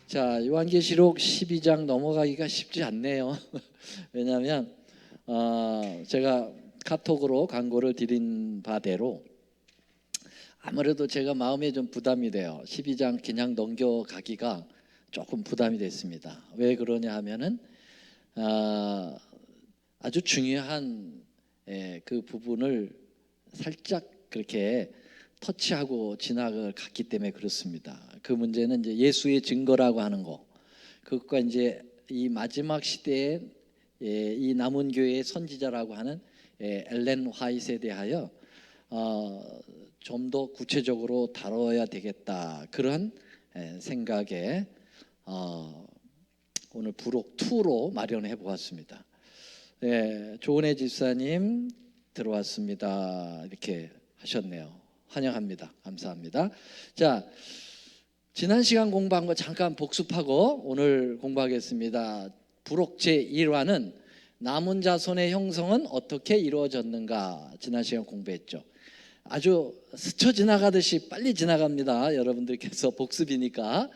자, 요한계시록 12장 넘어가기가 쉽지 않네요. 왜냐하면 제가 카톡으로 광고를 드린 바대로 아무래도 제가 마음에 좀 부담이 돼요. 12장 그냥 넘겨가기가 조금 부담이 됐습니다. 왜 그러냐 하면은 아주 중요한 그 부분을 살짝 그렇게 터치하고 지나갔기 때문에 그렇습니다. 그 문제는 이제 예수의 증거라고 하는 거, 그것과 이제 이 마지막 시대에 이 남은 교회의 선지자라고 하는 엘렌 화이트에 대하여 좀 더 구체적으로 다뤄야 되겠다, 그런 생각에 오늘 부록 2로 마련해 보았습니다. 조은혜 집사님 들어왔습니다. 이렇게 하셨네요. 환영합니다. 감사합니다. 자, 지난 시간 공부한 거 잠깐 복습하고 오늘 공부하겠습니다. 부록 제1화는 남은 자손의 형성은 어떻게 이루어졌는가 지난 시간 공부했죠. 아주 스쳐 지나가듯이 빨리 지나갑니다. 여러분들께서 복습이니까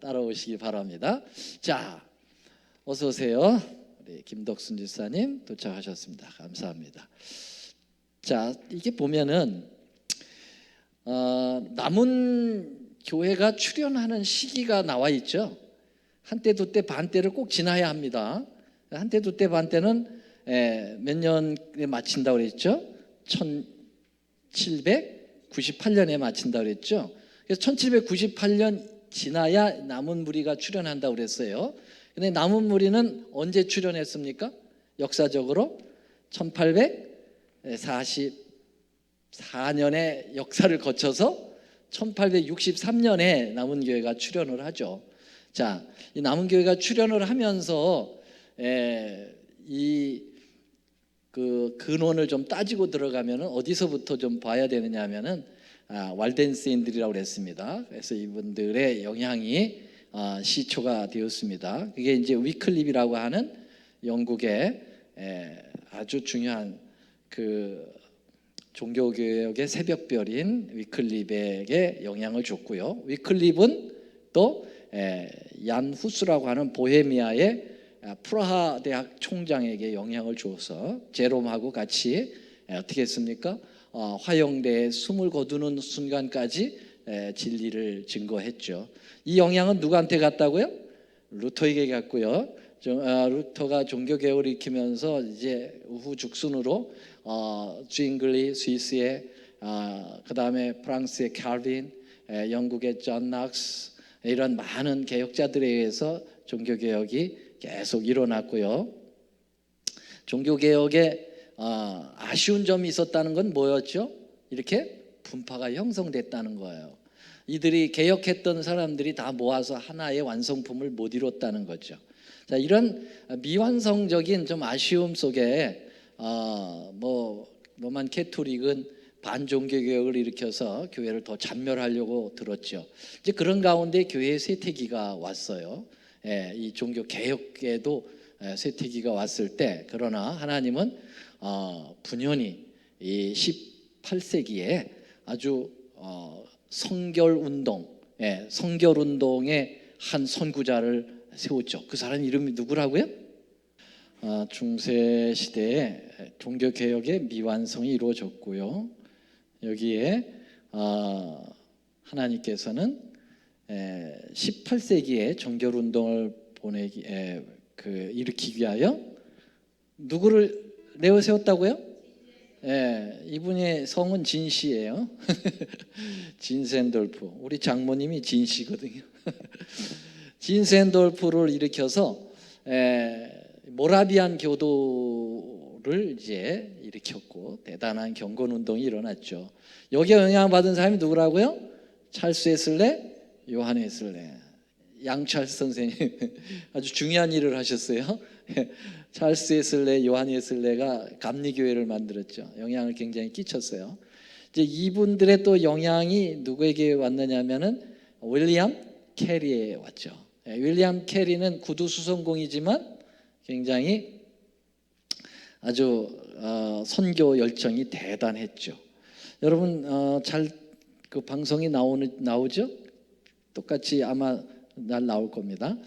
따라오시기 바랍니다. 자, 어서 오세요. 우리 김덕순 집사님 도착하셨습니다. 감사합니다. 자, 이게 보면은 남은 교회가 출현하는 시기가 나와 있죠. 한때 두때 반때를 꼭 지나야 합니다. 한때 두때 반때는 몇 년에 마친다고 그랬죠? 1798년에 마친다고 그랬죠. 그래서 1798년 지나야 남은 무리가 출현한다고 그랬어요. 근데 남은 무리는 언제 출현했습니까? 역사적으로 1844년의 역사를 거쳐서 1863년에 남은 교회가 출현을 하죠. 자, 이 남은 교회가 출현을 하면서 이 그 근원을 좀 따지고 들어가면은 어디서부터 좀 봐야 되느냐 하면은 왈덴스인들이라고 그랬습니다. 그래서 이분들의 영향이 시초가 되었습니다. 그게 이제 위클립이라고 하는 영국의 아주 중요한 그 종교개혁의 새벽별인 위클립에게 영향을 줬고요. 위클립은 또 얀 후스라고 하는 보헤미아의 프라하 대학 총장에게 영향을 주어서 제롬하고 같이 어떻게 했습니까? 화영대에 숨을 거두는 순간까지 진리를 증거했죠. 이 영향은 누구한테 갔다고요? 루터에게 갔고요. 루터가 종교개혁을 일으키면서 이제 우후죽순으로 징글리 스위스의 그 다음에 프랑스의 칼빈, 영국의 존 낙스, 이런 많은 개혁자들에 의해서 종교개혁이 계속 일어났고요. 종교개혁에 아쉬운 점이 있었다는 건 뭐였죠? 이렇게 분파가 형성됐다는 거예요. 이들이 개혁했던 사람들이 다 모아서 하나의 완성품을 못 이뤘다는 거죠. 자, 이런 미완성적인 좀 아쉬움 속에 로만 캐토릭은 반종교개혁을 일으켜서 교회를 더 잔멸하려고 들었죠. 이제 그런 가운데 교회의 쇠퇴기가 왔어요. 이 종교 개혁에도 쇠퇴기가 왔을 때, 그러나 하나님은 분연히 이 18세기에 아주 성결운동의 한 선구자를 세웠죠. 그 사람 이름이 누구라고요? 중세 시대에 종교 개혁의 미완성이 이루어졌고요. 여기에 하나님께서는 18세기에 정결운동을 일으키기 위하여 누구를 내어세웠다고요? 이분의 성은 진씨예요. 진센돌프. 우리 장모님이 진씨거든요. 진센돌프를 일으켜서 모라비안 교도를 이제 일으켰고 대단한 경건운동이 일어났죠. 여기에 영향받은 사람이 누구라고요? 찰스 웨슬레, 요한 웨슬레. 양찰스 선생님 아주 중요한 일을 하셨어요. 찰스 웨슬레, 요한 웨슬레가 감리교회를 만들었죠. 영향을 굉장히 끼쳤어요. 이제 이분들의 또 영향이 누구에게 왔느냐면은 윌리엄 캐리에 왔죠. 윌리엄 캐리는 구두 수성공이지만 굉장히 아주 선교 열정이 대단했죠. 여러분 잘 그 방송이 나오죠? 똑같이 아마 날 나올 겁니다.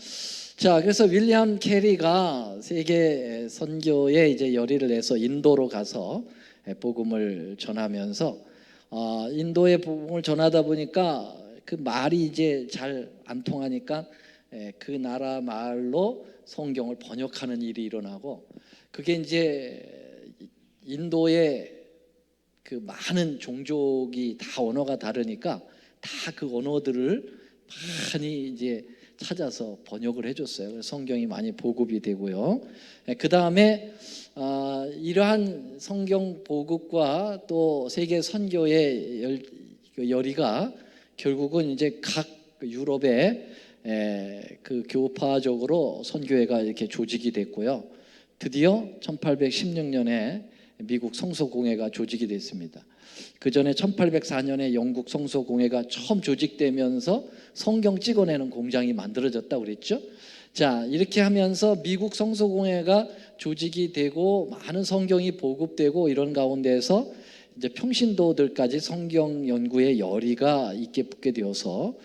자, 그래서 윌리엄 캐리가 세계 선교에 이제 열의를 내서 인도로 가서 복음을 전하면서 인도의 복음을 전하다 보니까 그 말이 이제 잘 안 통하니까 그 나라 말로 성경을 번역하는 일이 일어나고, 그게 이제 인도의 그 많은 종족이 다 언어가 다르니까 다 그 언어들을 많이 이제 찾아서 번역을 해줬어요. 그래서 성경이 많이 보급이 되고요. 그 다음에 이러한 성경 보급과 또 세계 선교의 열의가 결국은 이제 각 유럽의 그 교파적으로 선교회가 이렇게 조직이 됐고요. 드디어 1816년에 미국 성서공회가 조직이 됐습니다. 그 전에 1804년에 영국 성서공회가 처음 조직되면서 성경 찍어내는 공장이 만들어졌다고 그랬죠. 자, 이렇게 하면서 미국 성서공회가 조직이 되고 많은 성경이 보급되고 이런 가운데서 이제 평신도들까지 성경 연구의 열의가 있게 붙게 되어서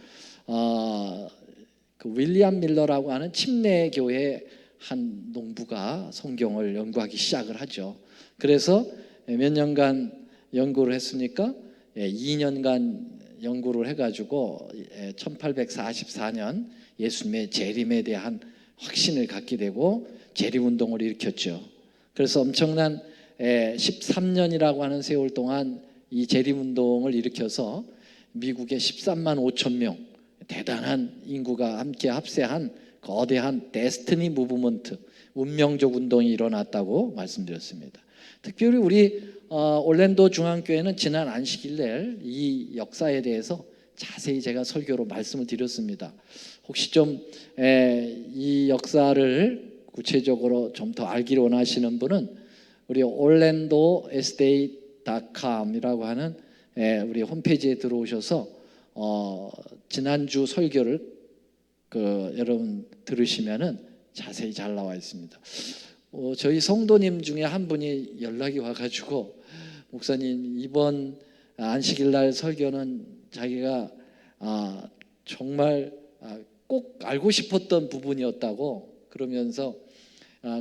그 윌리엄 밀러라고 하는 침례 교회 한 농부가 성경을 연구하기 시작을 하죠. 그래서 몇 년간 연구를 했으니까 2년간 연구를 해가지고 1844년 예수님의 재림에 대한 확신을 갖게 되고 재림운동을 일으켰죠. 그래서 엄청난 13년이라고 하는 세월 동안 이 재림운동을 일으켜서 미국의 13만 5천 명 대단한 인구가 함께 합세한 거대한 데스티니 무브먼트, 운명적 운동이 일어났다고 말씀드렸습니다. 특별히 우리 올랜도 중앙교회는 지난 안식일날 이 역사에 대해서 자세히 제가 설교로 말씀을 드렸습니다. 혹시 좀 이 역사를 구체적으로 좀 더 알기를 원하시는 분은 우리 orlandoestate.com이라고 하는 우리 홈페이지에 들어오셔서 지난주 설교를 여러분 들으시면은 자세히 잘 나와 있습니다. 저희 성도님 중에 한 분이 연락이 와가지고, 목사님 이번 안식일날 설교는 자기가 정말 꼭 알고 싶었던 부분이었다고 그러면서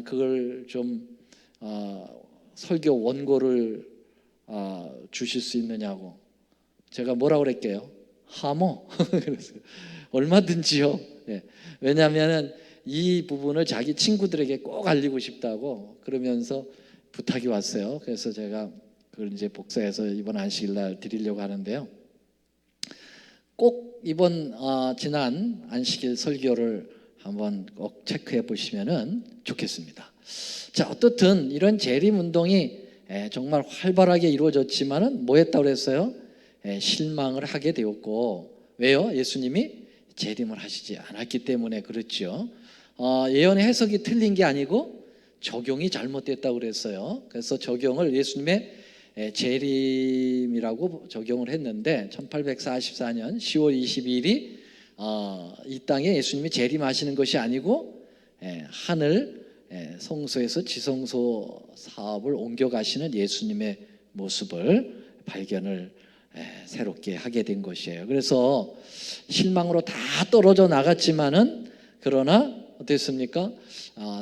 그걸 좀 설교 원고를 주실 수 있느냐고. 제가 뭐라고 그랬게요? 하모. 그래서 얼마든지요. 왜냐하면 이 부분을 자기 친구들에게 꼭 알리고 싶다고 그러면서 부탁이 왔어요. 그래서 제가 그걸 이제 복사해서 이번 안식일날 드리려고 하는데요. 꼭 이번 지난 안식일 설교를 한번 꼭 체크해 보시면은 좋겠습니다. 자, 어떻든 이런 재림 운동이 정말 활발하게 이루어졌지만은 뭐 했다고 그랬어요? 실망을 하게 되었고, 왜요? 예수님이 재림을 하시지 않았기 때문에 그렇죠. 예언의 해석이 틀린 게 아니고 적용이 잘못됐다고 그랬어요. 그래서 적용을 예수님의 재림이라고 적용을 했는데 1844년 10월 22일이 이 땅에 예수님이 재림하시는 것이 아니고 하늘 성소에서 지성소 사업을 옮겨가시는 예수님의 모습을 발견을 새롭게 하게 된 것이에요. 그래서 실망으로 다 떨어져 나갔지만은 그러나 어땠습니까?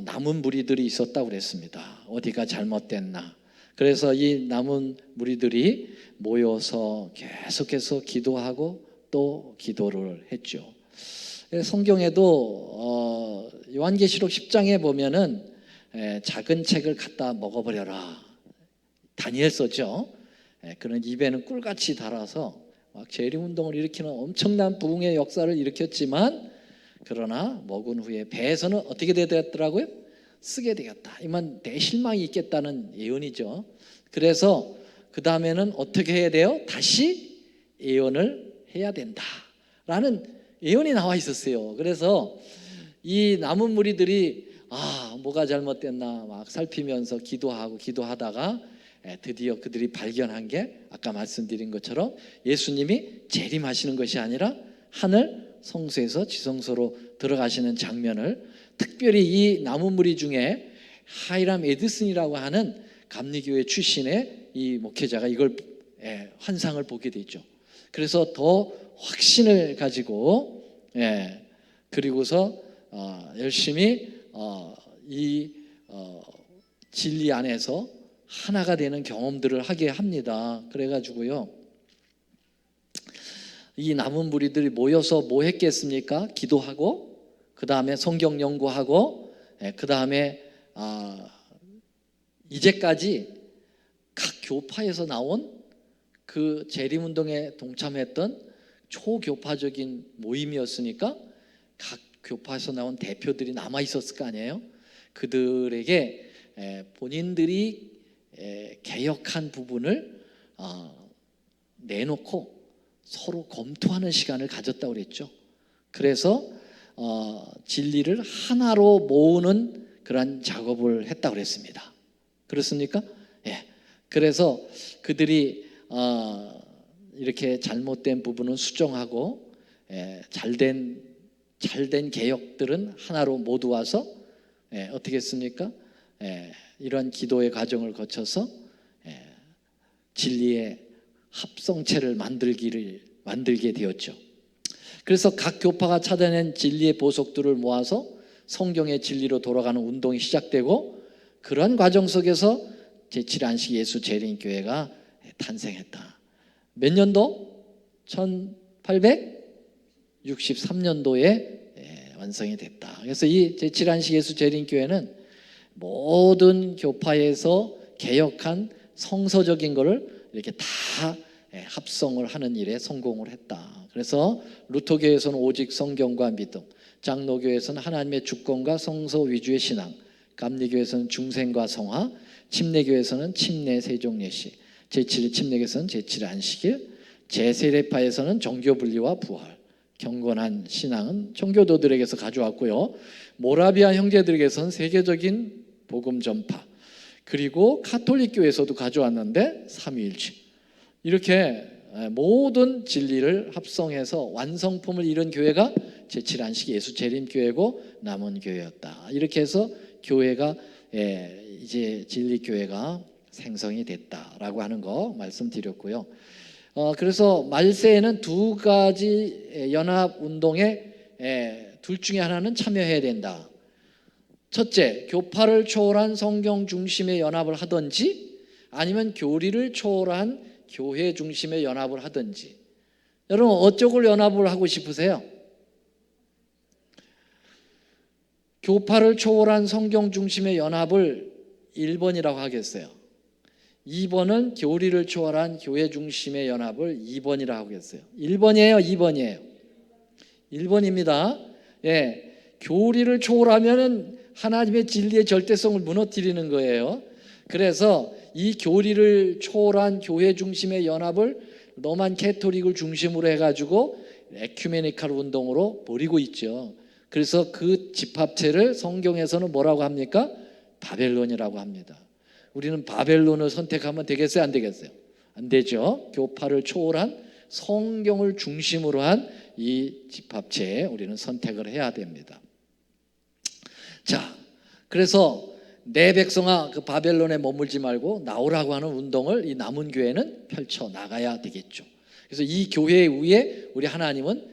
남은 무리들이 있었다고 그랬습니다. 어디가 잘못됐나? 그래서 이 남은 무리들이 모여서 계속해서 기도하고 또 기도를 했죠. 성경에도 요한계시록 10장에 보면은 작은 책을 갖다 먹어버려라, 다니엘서죠. 그런 입에는 꿀같이 달아서 막 재림운동을 일으키는 엄청난 부흥의 역사를 일으켰지만, 그러나 먹은 후에 배에서는 어떻게 되었더라고요? 쓰게 되었다. 이만 대실망이 있겠다는 예언이죠. 그래서 그 다음에는 어떻게 해야 돼요? 다시 예언을 해야 된다라는 예언이 나와 있었어요. 그래서 이 남은 무리들이 뭐가 잘못됐나 막 살피면서 기도하다가 드디어 그들이 발견한 게 아까 말씀드린 것처럼 예수님이 재림하시는 것이 아니라 하늘 성소에서 지성소로 들어가시는 장면을, 특별히 이 남은 무리 중에 하이람 에드슨이라고 하는 감리교회 출신의 이 목회자가 이걸 환상을 보게 되죠. 그래서 더 확신을 가지고 그리고서 열심히 이 진리 안에서 하나가 되는 경험들을 하게 합니다. 그래가지고요, 이 남은 무리들이 모여서 뭐 했겠습니까? 기도하고, 그 다음에 성경 연구하고, 그 다음에 이제까지 각 교파에서 나온 그 재림운동에 동참했던 초교파적인 모임이었으니까 각 교파에서 나온 대표들이 남아 있었을 거 아니에요. 그들에게 본인들이 개혁한 부분을 내놓고 서로 검토하는 시간을 가졌다고 그랬죠. 그래서 진리를 하나로 모으는 그런 작업을 했다고 그랬습니다. 그렇습니까? 예. 그래서 그들이 이렇게 잘못된 부분은 수정하고, 잘된 개혁들은 하나로 모두와서 어떻게 했습니까? 이런 기도의 과정을 거쳐서 진리의 합성체를 만들게 되었죠. 그래서 각 교파가 찾아낸 진리의 보석들을 모아서 성경의 진리로 돌아가는 운동이 시작되고, 그런 과정 속에서 제7안식 예수 재림교회가 탄생했다. 몇 년도? 1863년도에 완성이 됐다. 그래서 이 제7안식 예수 재림교회는 모든 교파에서 개혁한 성서적인 것을 이렇게 다 합성을 하는 일에 성공을 했다. 그래서 루터교에서는 오직 성경과 믿음, 장로교에서는 하나님의 주권과 성서 위주의 신앙, 감리교에서는 중생과 성화, 침례교에서는 침례 세종예시, 제7일 침례교에서는 제7일 안식일, 제세례파에서는 종교분리와 부활, 경건한 신앙은 청교도들에게서 가져왔고요, 모라비아 형제들에게서는 세계적인 복음 전파, 그리고 카톨릭교에서도 가져왔는데 삼위일체, 이렇게 모든 진리를 합성해서 완성품을 이룬 교회가 제7안식 예수 재림교회고 남은 교회였다. 이렇게 해서 교회가 이제 진리교회가 생성이 됐다라고 하는 거 말씀드렸고요. 그래서 말세에는 두 가지 연합운동에 둘 중에 하나는 참여해야 된다. 첫째, 교파를 초월한 성경 중심의 연합을 하든지, 아니면 교리를 초월한 교회 중심의 연합을 하든지. 여러분, 어쪽을 연합을 하고 싶으세요? 교파를 초월한 성경 중심의 연합을 1번이라고 하겠어요. 2번은 교리를 초월한 교회 중심의 연합을 2번이라고 하겠어요. 1번이에요, 2번이에요? 1번입니다. 예, 교리를 초월하면 하나님의 진리의 절대성을 무너뜨리는 거예요. 그래서 이 교리를 초월한 교회 중심의 연합을 로만 캐토릭을 중심으로 해가지고 에큐메니칼 운동으로 벌이고 있죠. 그래서 그 집합체를 성경에서는 뭐라고 합니까? 바벨론이라고 합니다. 우리는 바벨론을 선택하면 되겠어요, 안 되겠어요? 안 되죠. 교파를 초월한 성경을 중심으로 한 이 집합체에 우리는 선택을 해야 됩니다. 자, 그래서 내 백성아 그 바벨론에 머물지 말고 나오라고 하는 운동을 이 남은 교회는 펼쳐 나가야 되겠죠. 그래서 이 교회 위에 우리 하나님은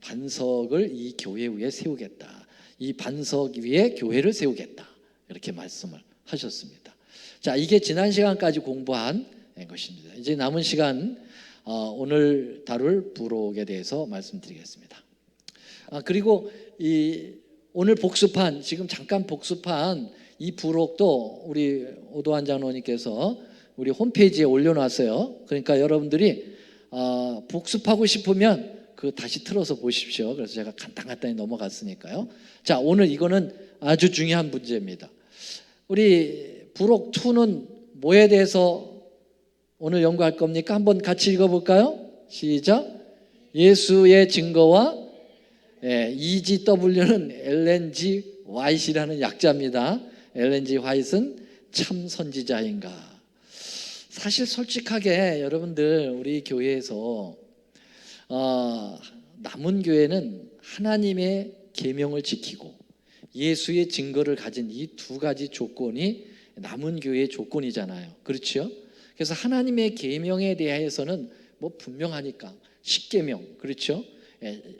반석을 이 교회 위에 세우겠다. 이 반석 위에 교회를 세우겠다. 이렇게 말씀을 하셨습니다. 자, 이게 지난 시간까지 공부한 것입니다. 이제 남은 시간 오늘 다룰 부록에 대해서 말씀드리겠습니다. 그리고 오늘 복습한, 지금 잠깐 복습한 이 부록도 우리 오도환 장로님께서 우리 홈페이지에 올려놨어요. 그러니까 여러분들이 복습하고 싶으면 그 다시 틀어서 보십시오. 그래서 제가 간단히 넘어갔으니까요. 자, 오늘 이거는 아주 중요한 문제입니다. 우리 부록 2는 뭐에 대해서 오늘 연구할 겁니까? 한번 같이 읽어볼까요? 시작. 예수의 증거와 EGW는 엘렌 G 화이트이라는 약자입니다. 엘렌 G 화이트는 참 선지자인가? 사실 솔직하게 여러분들 우리 교회에서 남은 교회는 하나님의 계명을 지키고 예수의 증거를 가진 이 두 가지 조건이 남은 교회의 조건이잖아요. 그렇죠? 그래서 하나님의 계명에 대해서는 뭐 분명하니까 10계명, 그렇죠?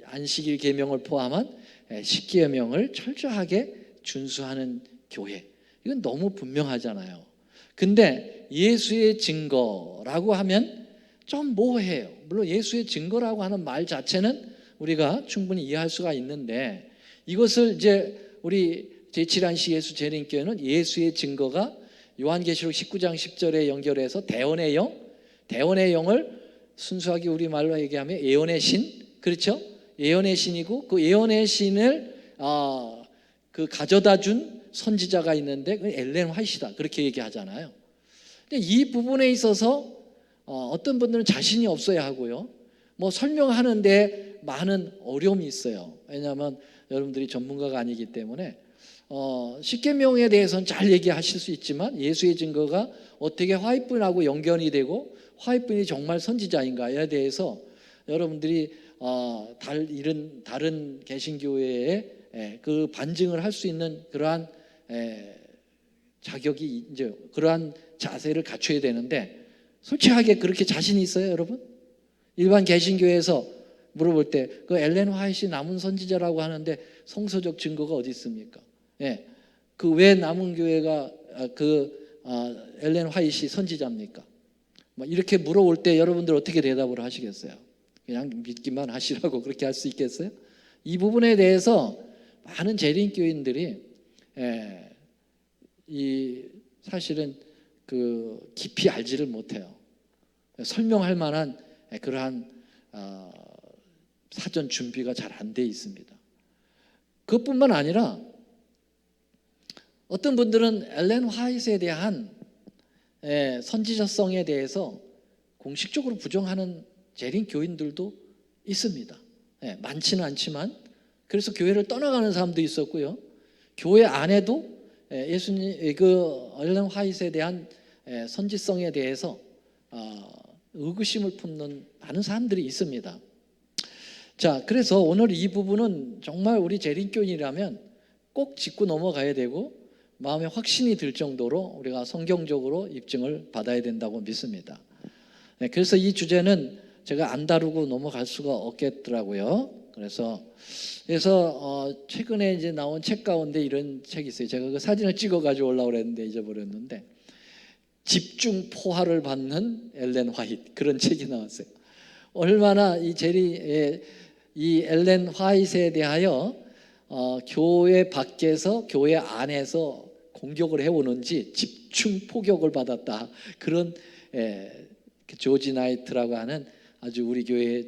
안식일 계명을 포함한 십계명을 철저하게 준수하는 교회, 이건 너무 분명하잖아요. 근데 예수의 증거라고 하면 좀 모호해요. 물론 예수의 증거라고 하는 말 자체는 우리가 충분히 이해할 수가 있는데, 이것을 이제 우리 제7안시 예수 재림교회는 예수의 증거가 요한계시록 19장 10절에 연결해서 대언의 영, 대언의 영을 순수하게 우리말로 얘기하면 예언의 신, 그렇죠? 예언의 신이고, 그 예언의 신을 그 가져다 준 선지자가 있는데 그 엘렌 화이트다, 그렇게 얘기하잖아요. 근데 이 부분에 있어서 어떤 분들은 자신이 없어야 하고요, 뭐 설명하는데 많은 어려움이 있어요. 왜냐하면 여러분들이 전문가가 아니기 때문에 십계명에 대해서는 잘 얘기하실 수 있지만 예수의 증거가 어떻게 화이트분하고 연결이 되고 화이트분이 정말 선지자인가에 대해서 여러분들이 다른 개신교회에 그 반증을 할 수 있는 그러한 자격이, 이제 그러한 자세를 갖춰야 되는데, 솔직하게 그렇게 자신이 있어요, 여러분? 일반 개신교회에서 물어볼 때 그 엘렌 화이트이 남은 선지자라고 하는데 성서적 증거가 어디 있습니까? 그 왜 남은 교회가 엘렌 화이트이 선지자입니까? 이렇게 물어볼 때 여러분들 어떻게 대답을 하시겠어요? 그냥 믿기만 하시라고 그렇게 할 수 있겠어요? 이 부분에 대해서 많은 재림교인들이 사실은 그 깊이 알지를 못해요. 설명할 만한 그러한 사전 준비가 잘 안 돼 있습니다. 그것뿐만 아니라 어떤 분들은 엘렌 화이트에 대한 선지자성에 대해서 공식적으로 부정하는 재림 교인들도 있습니다. 많지는 않지만, 그래서 교회를 떠나가는 사람도 있었고요, 교회 안에도 예수님 그 엘렌 화이트에 대한 선지성에 대해서 의구심을 품는 많은 사람들이 있습니다. 자, 그래서 오늘 이 부분은 정말 우리 재림교인이라면 꼭 짚고 넘어가야 되고 마음에 확신이 들 정도로 우리가 성경적으로 입증을 받아야 된다고 믿습니다. 그래서 이 주제는 제가 안 다루고 넘어갈 수가 없겠더라고요. 그래서 최근에 이제 나온 책 가운데 이런 책이 있어요. 제가 그 사진을 찍어가지고 올라오려 했는데 잊어버렸는데, 집중 포화를 받는 엘렌 화이트, 그런 책이 나왔어요. 얼마나 이 엘렌 화이트에 대하여 교회 밖에서 교회 안에서 공격을 해오는지 집중 포격을 받았다, 그런 조지 나이트라고 하는 아주 우리 교회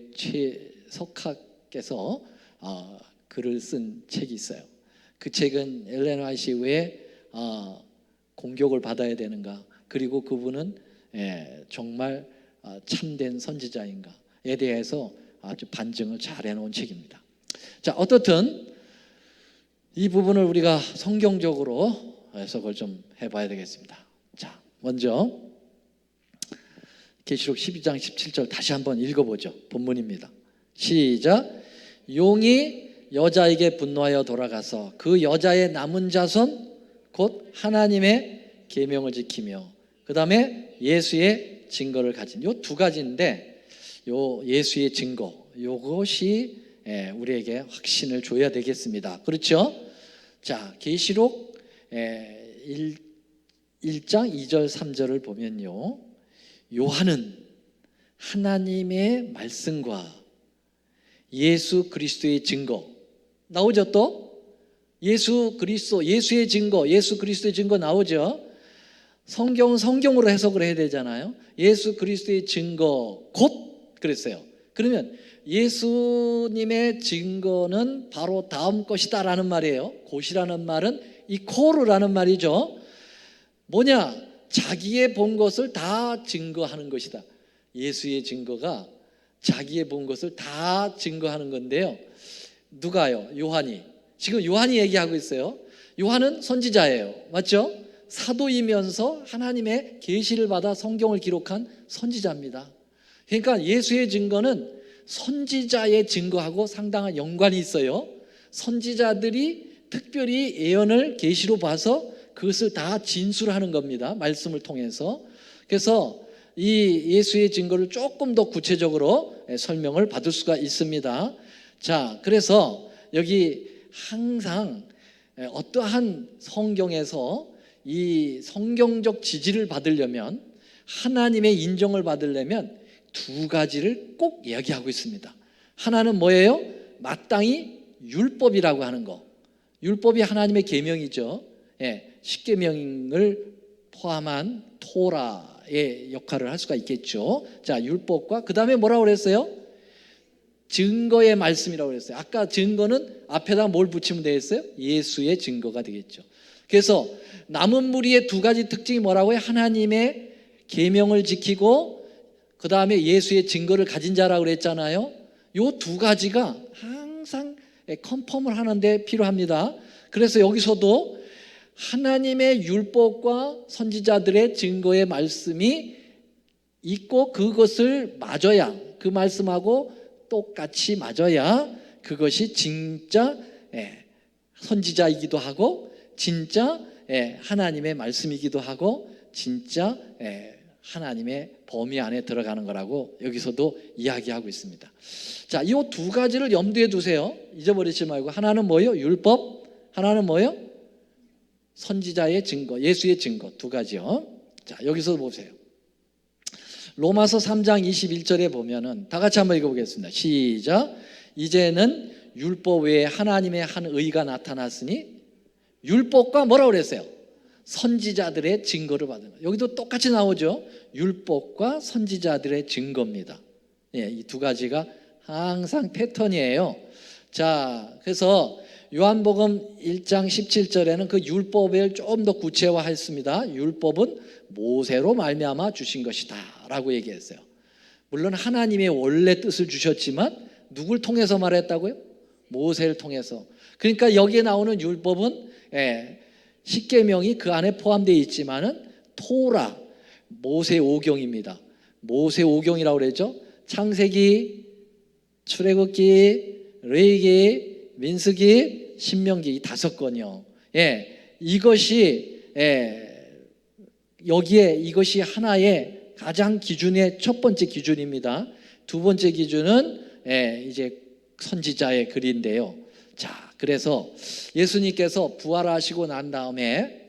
최석학께서 글을 쓴 책이 있어요. 그 책은 엘렌 화이트 왜 공격을 받아야 되는가, 그리고 그분은 정말 참된 선지자인가에 대해서 아주 반증을 잘 해놓은 책입니다. 자, 어떻든 이 부분을 우리가 성경적으로 해석을 좀 해봐야 되겠습니다. 자, 먼저 계시록 12장 17절 다시 한번 읽어보죠. 본문입니다. 시작. 용이 여자에게 분노하여 돌아가서 그 여자의 남은 자손 곧 하나님의 계명을 지키며 그 다음에 예수의 증거를 가진 요 두 가지인데, 요 예수의 증거, 요것이 우리에게 확신을 줘야 되겠습니다. 그렇죠? 자, 계시록 1장 2절 3절을 보면요, 요한은 하나님의 말씀과 예수 그리스도의 증거 나오죠. 또 예수 그리스도, 예수의 증거, 예수 그리스도의 증거 나오죠. 성경은 성경으로 해석을 해야 되잖아요. 예수 그리스도의 증거 곧 그랬어요. 그러면 예수님의 증거는 바로 다음 것이다 라는 말이에요. 곧이라는 말은 이코르라는 말이죠. 뭐냐? 자기의 본 것을 다 증거하는 것이다. 예수의 증거가 자기의 본 것을 다 증거하는 건데요. 누가요? 요한이. 지금 요한이 얘기하고 있어요. 요한은 선지자예요. 맞죠? 사도이면서 하나님의 계시를 받아 성경을 기록한 선지자입니다. 그러니까 예수의 증거는 선지자의 증거하고 상당한 연관이 있어요. 선지자들이 특별히 예언을 계시로 봐서 그것을 다 진술하는 겁니다. 말씀을 통해서. 그래서 이 예수의 증거를 조금 더 구체적으로 설명을 받을 수가 있습니다. 자, 그래서 여기 항상 어떠한 성경에서 이 성경적 지지를 받으려면, 하나님의 인정을 받으려면 두 가지를 꼭 이야기하고 있습니다. 하나는 뭐예요? 마땅히 율법이라고 하는 거. 율법이 하나님의 계명이죠. 십계명을 포함한 토라의 역할을 할 수가 있겠죠. 자, 율법과 그 다음에 뭐라고 그랬어요? 증거의 말씀이라고 그랬어요. 아까 증거는 앞에다 뭘 붙이면 되겠어요? 예수의 증거가 되겠죠. 그래서 남은 무리의 두 가지 특징이 뭐라고요? 하나님의 계명을 지키고 그 다음에 예수의 증거를 가진 자라고 그랬잖아요. 이 두 가지가 항상 컨펌을 하는데 필요합니다. 그래서 여기서도 하나님의 율법과 선지자들의 증거의 말씀이 있고 그것을 맞아야, 그 말씀하고 똑같이 맞아야 그것이 진짜 선지자이기도 하고 진짜 하나님의 말씀이기도 하고 진짜 하나님의 범위 안에 들어가는 거라고 여기서도 이야기하고 있습니다. 자, 이 두 가지를 염두에 두세요. 잊어버리지 말고. 하나는 뭐예요? 율법. 하나는 뭐예요? 선지자의 증거, 예수의 증거. 두 가지요. 자, 여기서 보세요. 로마서 3장 21절에 보면은 다 같이 한번 읽어보겠습니다. 시작. 이제는 율법 외에 하나님의 한 의가 나타났으니 율법과 뭐라고 그랬어요? 선지자들의 증거를 받는 거예요. 여기도 똑같이 나오죠. 율법과 선지자들의 증거입니다. 이 두 가지가 항상 패턴이에요. 자, 그래서 요한복음 1장 17절에는 그 율법을 좀 더 구체화했습니다. 율법은 모세로 말미암아 주신 것이다 라고 얘기했어요. 물론 하나님의 원래 뜻을 주셨지만 누굴 통해서 말했다고요? 모세를 통해서. 그러니까 여기에 나오는 율법은 십계명이 그 안에 포함되어 있지만은 토라, 모세 오경입니다. 모세 오경이라고 그랬죠. 창세기, 출애굽기, 레위기, 민수기, 신명기 이 5권이요. 이것이 여기에 이것이 하나의 가장 기준의 첫 번째 기준입니다. 두 번째 기준은 이제 선지자의 글인데요. 자, 그래서 예수님께서 부활하시고 난 다음에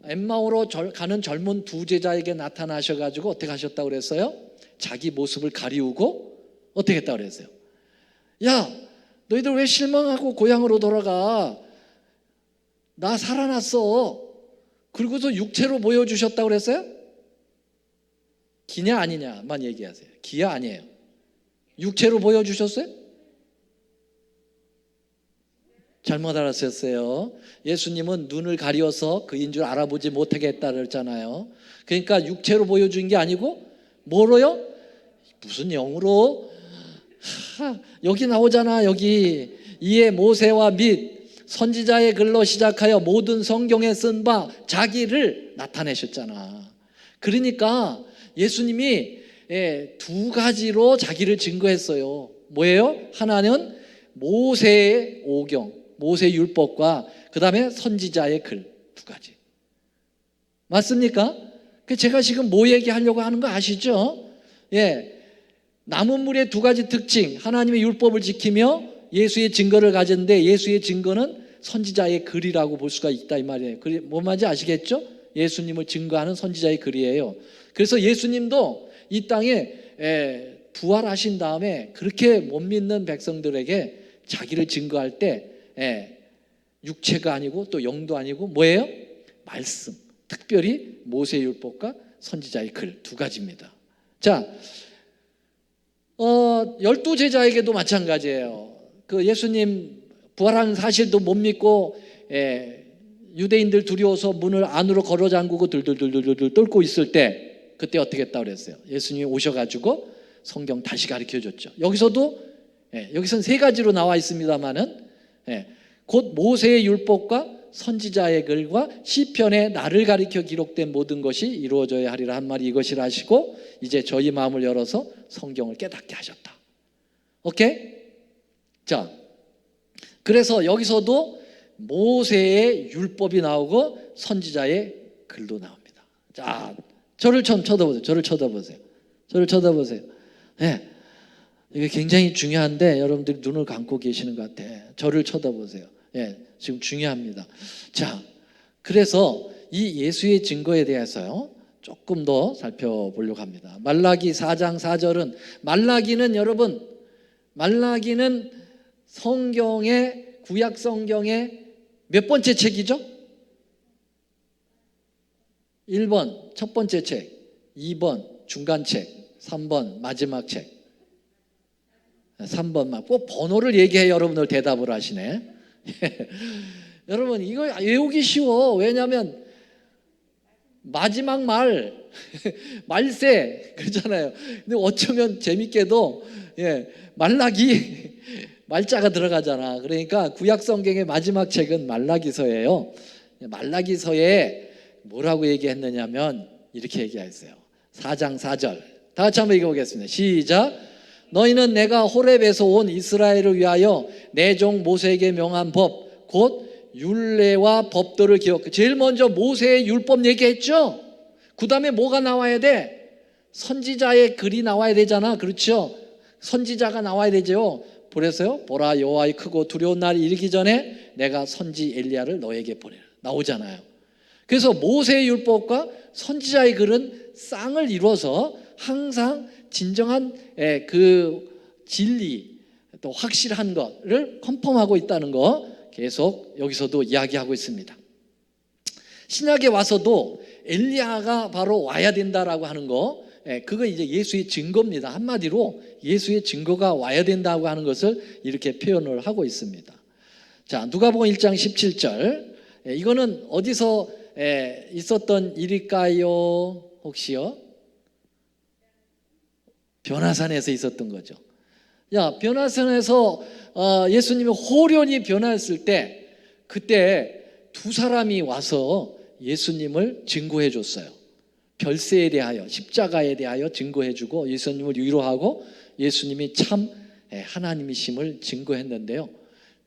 엠마오로 가는 젊은 두 제자에게 나타나셔가지고 어떻게 하셨다고 그랬어요? 자기 모습을 가리우고 어떻게 했다고 그랬어요? 야, 너희들 왜 실망하고 고향으로 돌아가? 나 살아났어. 그리고서 육체로 보여주셨다고 그랬어요? 기냐 아니냐만 얘기하세요. 기야 아니에요. 육체로 보여주셨어요? 잘못 알았었어요. 예수님은 눈을 가려서 그인 줄 알아보지 못하게 했다 그랬잖아요. 그러니까 육체로 보여준 게 아니고 뭐로요? 무슨 영으로? 여기 나오잖아. 여기 이에 모세와 및 선지자의 글로 시작하여 모든 성경에 쓴 바 자기를 나타내셨잖아. 그러니까 예수님이 두 가지로 자기를 증거했어요. 뭐예요? 하나는 모세의 오경, 모세 율법과 그 다음에 선지자의 글 두 가지. 맞습니까? 제가 지금 뭐 얘기하려고 하는 거 아시죠? 남은 물의 두 가지 특징, 하나님의 율법을 지키며 예수의 증거를 가졌는데 예수의 증거는 선지자의 글이라고 볼 수가 있다 이 말이에요. 뭔 말인지 아시겠죠? 예수님을 증거하는 선지자의 글이에요. 그래서 예수님도 이 땅에 부활하신 다음에 그렇게 못 믿는 백성들에게 자기를 증거할 때 육체가 아니고 또 영도 아니고 뭐예요? 말씀, 특별히 모세 율법과 선지자의 글 두 가지입니다. 자, 12제자에게도 마찬가지예요. 그 예수님 부활한 사실도 못 믿고 유대인들 두려워서 문을 안으로 걸어 잠그고 들들들들들 떨고 있을 때 그때 어떻게 했다고 그랬어요? 예수님이 오셔가지고 성경 다시 가르쳐줬죠. 여기서도 여기서는 세 가지로 나와 있습니다만은 곧 모세의 율법과 선지자의 글과 시편에 나를 가리켜 기록된 모든 것이 이루어져야 하리라 한 말이 이것이라 하시고 이제 저희 마음을 열어서 성경을 깨닫게 하셨다. 오케이? 자, 그래서 여기서도 모세의 율법이 나오고 선지자의 글도 나옵니다. 자, 저를 좀 쳐다보세요. 저를 쳐다보세요. 저를 쳐다보세요. 이게 굉장히 중요한데 여러분들이 눈을 감고 계시는 것 같아. 저를 쳐다보세요. 예, 지금 중요합니다. 자, 그래서 이 예수의 증거에 대해서요 조금 더 살펴보려고 합니다. 말라기 4장 4절은 말라기는 여러분, 말라기는 성경의 구약 성경의 몇 번째 책이죠? 1번 첫 번째 책, 2번 중간 책, 3번 마지막 책. 3번만 꼭 번호를 얘기해 여러분들 대답을 하시네. 여러분 이거 외우기 쉬워. 왜냐하면 마지막 말 말세 그러잖아요. 근데 어쩌면 재밌게도 말라기 말자가 들어가잖아. 그러니까 구약 성경의 마지막 책은 말라기서예요. 말라기서에 뭐라고 얘기했느냐면 이렇게 얘기했어요. 4장 4절 다 같이 한번 읽어보겠습니다. 시작. 너희는 내가 호렙에서 온 이스라엘을 위하여 내 종 모세에게 명한 법 곧 율례와 법도를 기억. 제일 먼저 모세의 율법 얘기했죠. 그 다음에 뭐가 나와야 돼? 선지자의 글이 나와야 되잖아. 그렇죠? 선지자가 나와야 되죠. 그래서요 보라 여호와의 크고 두려운 날이 이르기 전에 내가 선지 엘리야를 너에게 보내라 나오잖아요. 그래서 모세의 율법과 선지자의 글은 쌍을 이루어서 항상 진정한 그 진리 또 확실한 것을 컨펌하고 있다는 거 계속 여기서도 이야기하고 있습니다. 신약에 와서도 엘리야가 바로 와야 된다라고 하는 거, 그거 이제 예수의 증거입니다. 한마디로 예수의 증거가 와야 된다고 하는 것을 이렇게 표현을 하고 있습니다. 자, 누가복음 1장 17절 이거는 어디서 있었던 일일까요? 혹시요? 변화산에서 있었던 거죠. 변화산에서 예수님이 호련히 변화했을 때 그때 두 사람이 와서 예수님을 증거해 줬어요. 별세에 대하여 십자가에 대하여 증거해 주고 예수님을 위로하고 예수님이 참 하나님이심을 증거했는데요.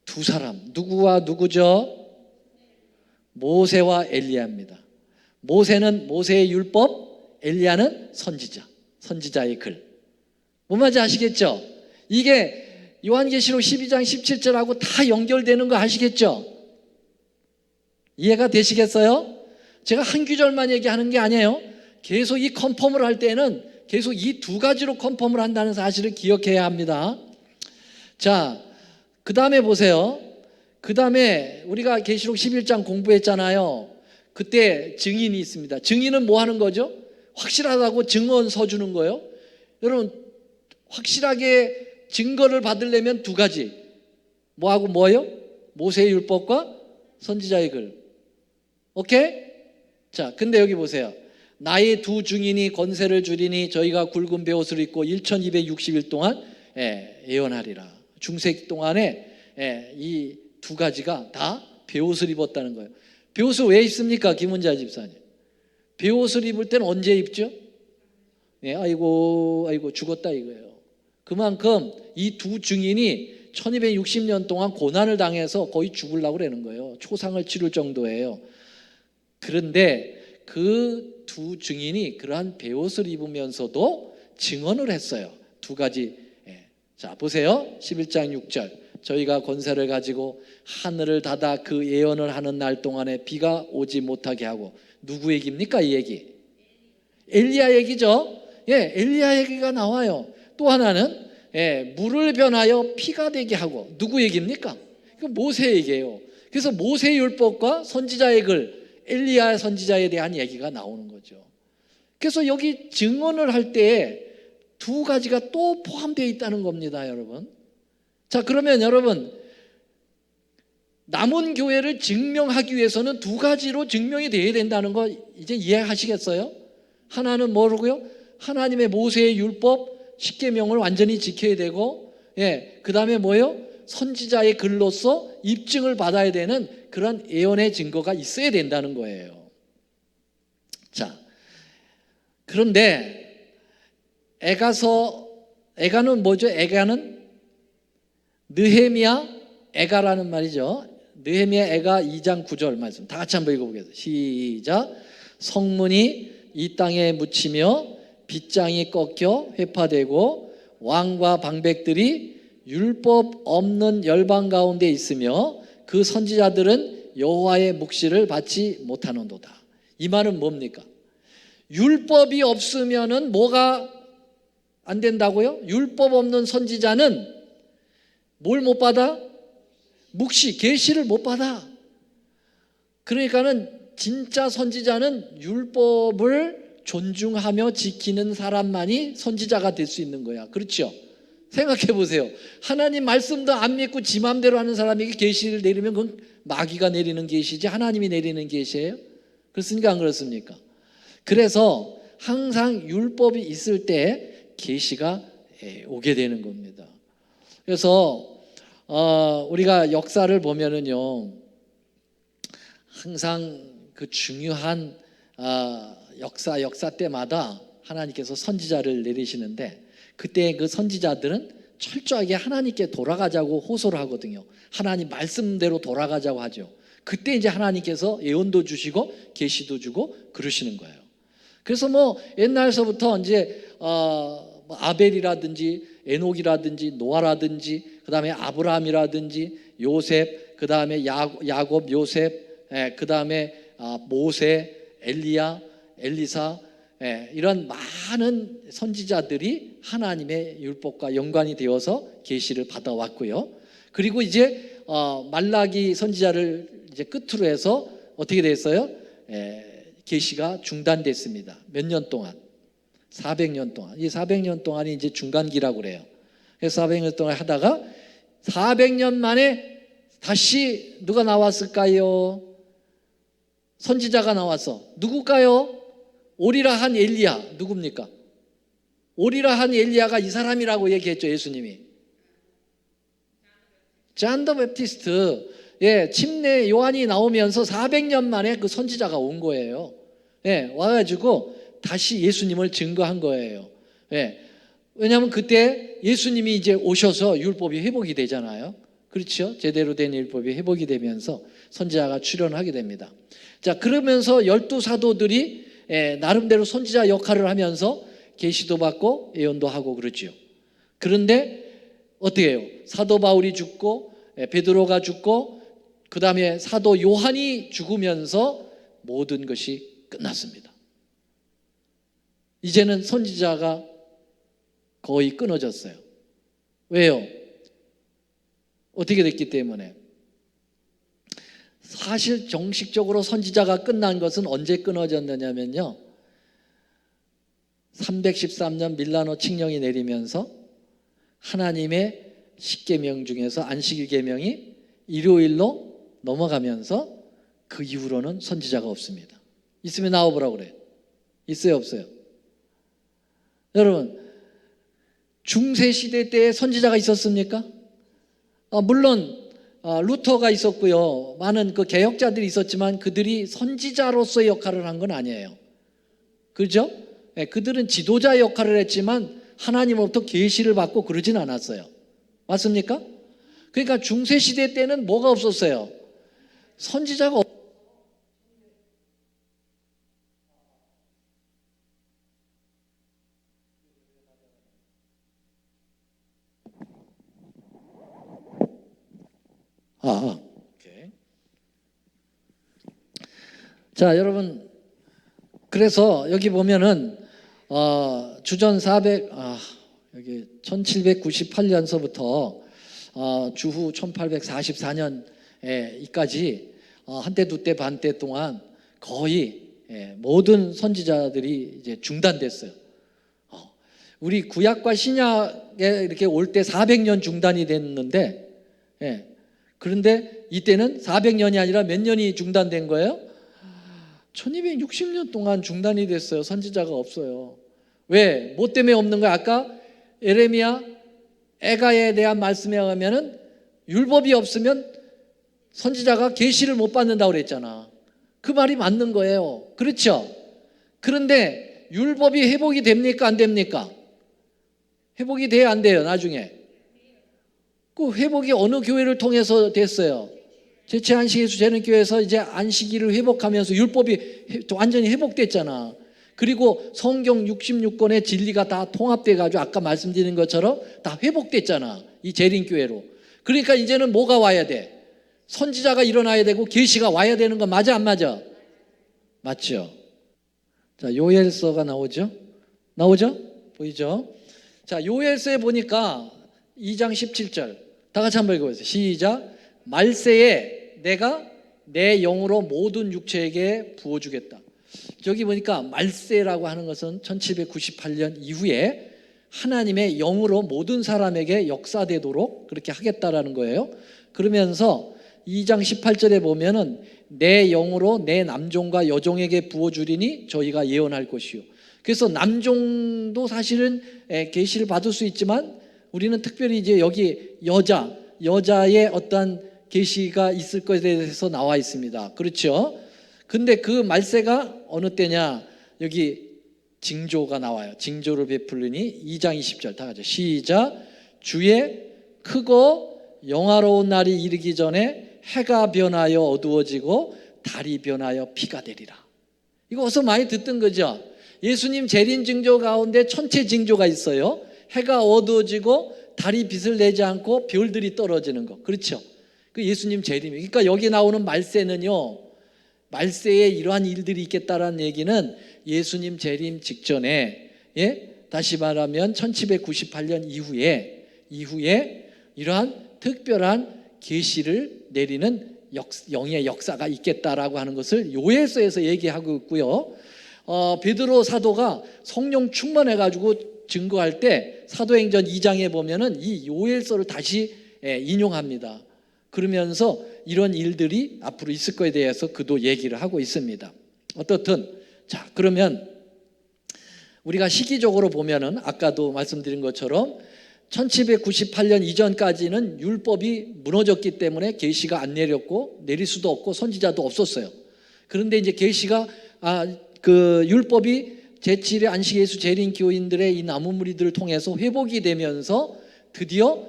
두 사람 누구와 누구죠? 모세와 엘리야입니다. 모세는 모세의 율법, 엘리야는 선지자의 글. 뭔 말인지 아시겠죠? 이게 요한계시록 12장 17절하고 다 연결되는 거 아시겠죠? 이해가 되시겠어요? 제가 한 구절만 얘기하는 게 아니에요. 계속 이 컨펌을 할 때는 계속 이 두 가지로 컨펌을 한다는 사실을 기억해야 합니다. 자, 그 다음에 보세요. 그 다음에 우리가 계시록 11장 공부했잖아요. 그때 증인이 있습니다. 증인은 뭐 하는 거죠? 확실하다고 증언서 주는 거예요. 여러분 확실하게 증거를 받으려면 두 가지. 뭐하고 뭐예요? 모세의 율법과 선지자의 글. 오케이? 자, 근데 여기 보세요. 나의 두 증인이 권세를 주리니 저희가 굵은 베옷을 입고 1260일 동안 예언하리라. 중세기 동안에 이 두 가지가 다 베옷을 입었다는 거예요. 베옷을 왜 입습니까? 김은자 집사님. 베옷을 입을 때는 언제 입죠? 아이고 죽었다 이거예요. 그만큼 이 두 증인이 1260년 동안 고난을 당해서 거의 죽으려고 그러는 거예요. 초상을 치를 정도예요. 그런데 그 두 증인이 그러한 베옷을 입으면서도 증언을 했어요. 두 가지. 자, 보세요. 11장 6절. 저희가 권세를 가지고 하늘을 닫아 그 예언을 하는 날 동안에 비가 오지 못하게 하고. 누구 얘기입니까? 이 얘기. 엘리야 얘기죠. 엘리야 얘기가 나와요. 또 하나는 물을 변하여 피가 되게 하고. 누구 얘기입니까? 이거 모세 얘기예요. 그래서 모세 율법과 선지자의 글, 엘리야 선지자에 대한 얘기가 나오는 거죠. 그래서 여기 증언을 할 때 두 가지가 또 포함되어 있다는 겁니다, 여러분. 자, 그러면 여러분 남은 교회를 증명하기 위해서는 두 가지로 증명이 되어야 된다는 거 이제 이해하시겠어요? 하나는 뭐라고요? 하나님의 모세의 율법 십계명을 완전히 지켜야 되고, 그 다음에 뭐예요? 선지자의 글로서 입증을 받아야 되는 그런 예언의 증거가 있어야 된다는 거예요. 자, 그런데 에가는 뭐죠? 에가는 느헤미야 에가라는 말이죠. 느헤미야 에가 2장 9절 말씀 다 같이 한번 읽어보겠습니다. 시작. 성문이 이 땅에 묻히며 빗장이 꺾여 회파되고 왕과 방백들이 율법 없는 열방 가운데 있으며 그 선지자들은 여호와의 묵시를 받지 못하는도다. 이 말은 뭡니까? 율법이 없으면은 뭐가 안 된다고요? 율법 없는 선지자는 뭘 못 받아? 묵시, 계시를 못 받아. 그러니까는 진짜 선지자는 율법을 존중하며 지키는 사람만이 선지자가 될 수 있는 거야. 그렇죠? 생각해 보세요. 하나님 말씀도 안 믿고 지 맘대로 하는 사람에게 계시를 내리면 그건 마귀가 내리는 계시지 하나님이 내리는 계시예요? 그렇습니까? 안 그렇습니까? 그래서 항상 율법이 있을 때 계시가 오게 되는 겁니다. 그래서 우리가 역사를 보면은요, 항상 그 중요한 역사 때마다 하나님께서 선지자를 내리시는데, 그때 그 선지자들은 철저하게 하나님께 돌아가자고 호소를 하거든요. 하나님 말씀대로 돌아가자고 하죠. 그때 이제 하나님께서 예언도 주시고 계시도 주고 그러시는 거예요. 그래서 뭐 옛날서부터 이제 아벨이라든지 에녹이라든지 노아라든지 그다음에 아브라함이라든지 요셉, 그다음에 야곱, 요셉, 그다음에 모세, 엘리야, 엘리사, 이런 많은 선지자들이 하나님의 율법과 연관이 되어서 계시를 받아왔고요. 그리고 이제 말라기 선지자를 이제 끝으로 해서 어떻게 됐어요? 계시가 중단됐습니다. 몇 년 동안? 400년 동안. 이 400년 동안이 이제 중간기라고 그래요. 그래서 400년 동안 하다가 400년 만에 다시 누가 나왔을까요? 선지자가 나왔어. 누굴까요? 오리라 한 엘리야. 누굽니까? 오리라 한 엘리야가 이 사람이라고 얘기했죠, 예수님이. 잔 더 베프티스트. 침례 요한이 나오면서 400년 만에 그 선지자가 온 거예요. 와가지고 다시 예수님을 증거한 거예요. 왜냐하면 그때 예수님이 이제 오셔서 율법이 회복이 되잖아요. 그렇죠? 제대로 된 율법이 회복이 되면서 선지자가 출현하게 됩니다. 자, 그러면서 12사도들이 나름대로 선지자 역할을 하면서 계시도 받고 예언도 하고 그렇죠. 그런데 어떻게 해요? 사도 바울이 죽고 베드로가 죽고 그 다음에 사도 요한이 죽으면서 모든 것이 끝났습니다. 이제는 선지자가 거의 끊어졌어요. 왜요? 어떻게 됐기 때문에? 사실 정식적으로 선지자가 끝난 것은 언제 끊어졌느냐면요, 313년 밀라노 칙령이 내리면서 하나님의 십계명 중에서 안식일 계명이 일요일로 넘어가면서 그 이후로는 선지자가 없습니다. 있으면 나와보라고 그래요. 있어요, 없어요? 여러분, 중세시대 때 선지자가 있었습니까? 물론 루터가 있었고요, 많은 그 개혁자들이 있었지만 그들이 선지자로서의 역할을 한 건 아니에요. 그렇죠? 그들은 지도자 역할을 했지만 하나님으로부터 계시를 받고 그러진 않았어요. 맞습니까? 그러니까 중세시대 때는 뭐가 없었어요? 선지자가 오케이. 자, 여러분, 그래서 여기 보면은 주전 400 여기 1798년서부터 주후 1844년에까지 한때 두때 반때 동안 거의 모든 선지자들이 이제 중단됐어요. 우리 구약과 신약에 이렇게 올 때 400년 중단이 됐는데, 그런데 이때는 400년이 아니라 몇 년이 중단된 거예요? 1260년 동안 중단이 됐어요. 선지자가 없어요. 왜? 뭐 때문에 없는 거야? 아까 에레미야, 에가에 대한 말씀에 의하면은 율법이 없으면 선지자가 계시를 못 받는다고 그랬잖아. 그 말이 맞는 거예요. 그렇죠? 그런데 율법이 회복이 됩니까? 안 됩니까? 회복이 돼야 안 돼요, 나중에? 그 회복이 어느 교회를 통해서 됐어요? 제체안식일수 재는교회에서 이제 안식일을 회복하면서 율법이 완전히 회복됐잖아. 그리고 성경 66권의 진리가 다 통합돼가지고 아까 말씀드린 것처럼 다 회복됐잖아, 이 재림교회로. 그러니까 이제는 뭐가 와야 돼? 선지자가 일어나야 되고 계시가 와야 되는 거 맞아 안 맞아? 맞죠? 자, 요엘서가 나오죠? 나오죠? 보이죠? 자, 요엘서에 보니까 2장 17절 다 같이 한번 읽어보세요. 시작. 말세에 내가 내 영으로 모든 육체에게 부어주겠다. 저기 보니까 말세라고 하는 것은 1798년 이후에 하나님의 영으로 모든 사람에게 역사되도록 그렇게 하겠다라는 거예요. 그러면서 2장 18절에 보면은 내 영으로 내 남종과 여종에게 부어주리니 저희가 예언할 것이요. 그래서 남종도 사실은 계시를 받을 수 있지만 우리는 특별히 이제 여기 여자의 어떤 계시가 있을 것에 대해서 나와 있습니다. 그렇죠? 근데 그 말세가 어느 때냐? 여기 징조가 나와요. 징조를 베풀리니 2장 20절 다 같이 시작. 주의 크고 영화로운 날이 이르기 전에 해가 변하여 어두워지고 달이 변하여 피가 되리라. 이거 어서 많이 듣던 거죠. 예수님 재림 징조 가운데 천체 징조가 있어요. 해가 어두워지고 달이 빛을 내지 않고 별들이 떨어지는 거. 그렇죠? 그 예수님 재림이. 그러니까 여기 나오는 말세는요, 말세에 이러한 일들이 있겠다라는 얘기는 예수님 재림 직전에, 다시 말하면 1798년 이후에 이러한 특별한 계시를 내리는 영의 역사가 있겠다라고 하는 것을 요엘서에서 얘기하고 있고요. 베드로 사도가 성령 충만해가지고 증거할 때 사도행전 2장에 보면은 이 요엘서를 다시 인용합니다. 그러면서 이런 일들이 앞으로 있을 거에 대해서 그도 얘기를 하고 있습니다. 어떻든 자, 그러면 우리가 시기적으로 보면은 아까도 말씀드린 것처럼 1798년 이전까지는 율법이 무너졌기 때문에 계시가 안 내렸고 내릴 수도 없고 선지자도 없었어요. 그런데 이제 계시가 그 율법이 제7회 안식 예수 재림 교인들의 이 남은 무리들을 통해서 회복이 되면서 드디어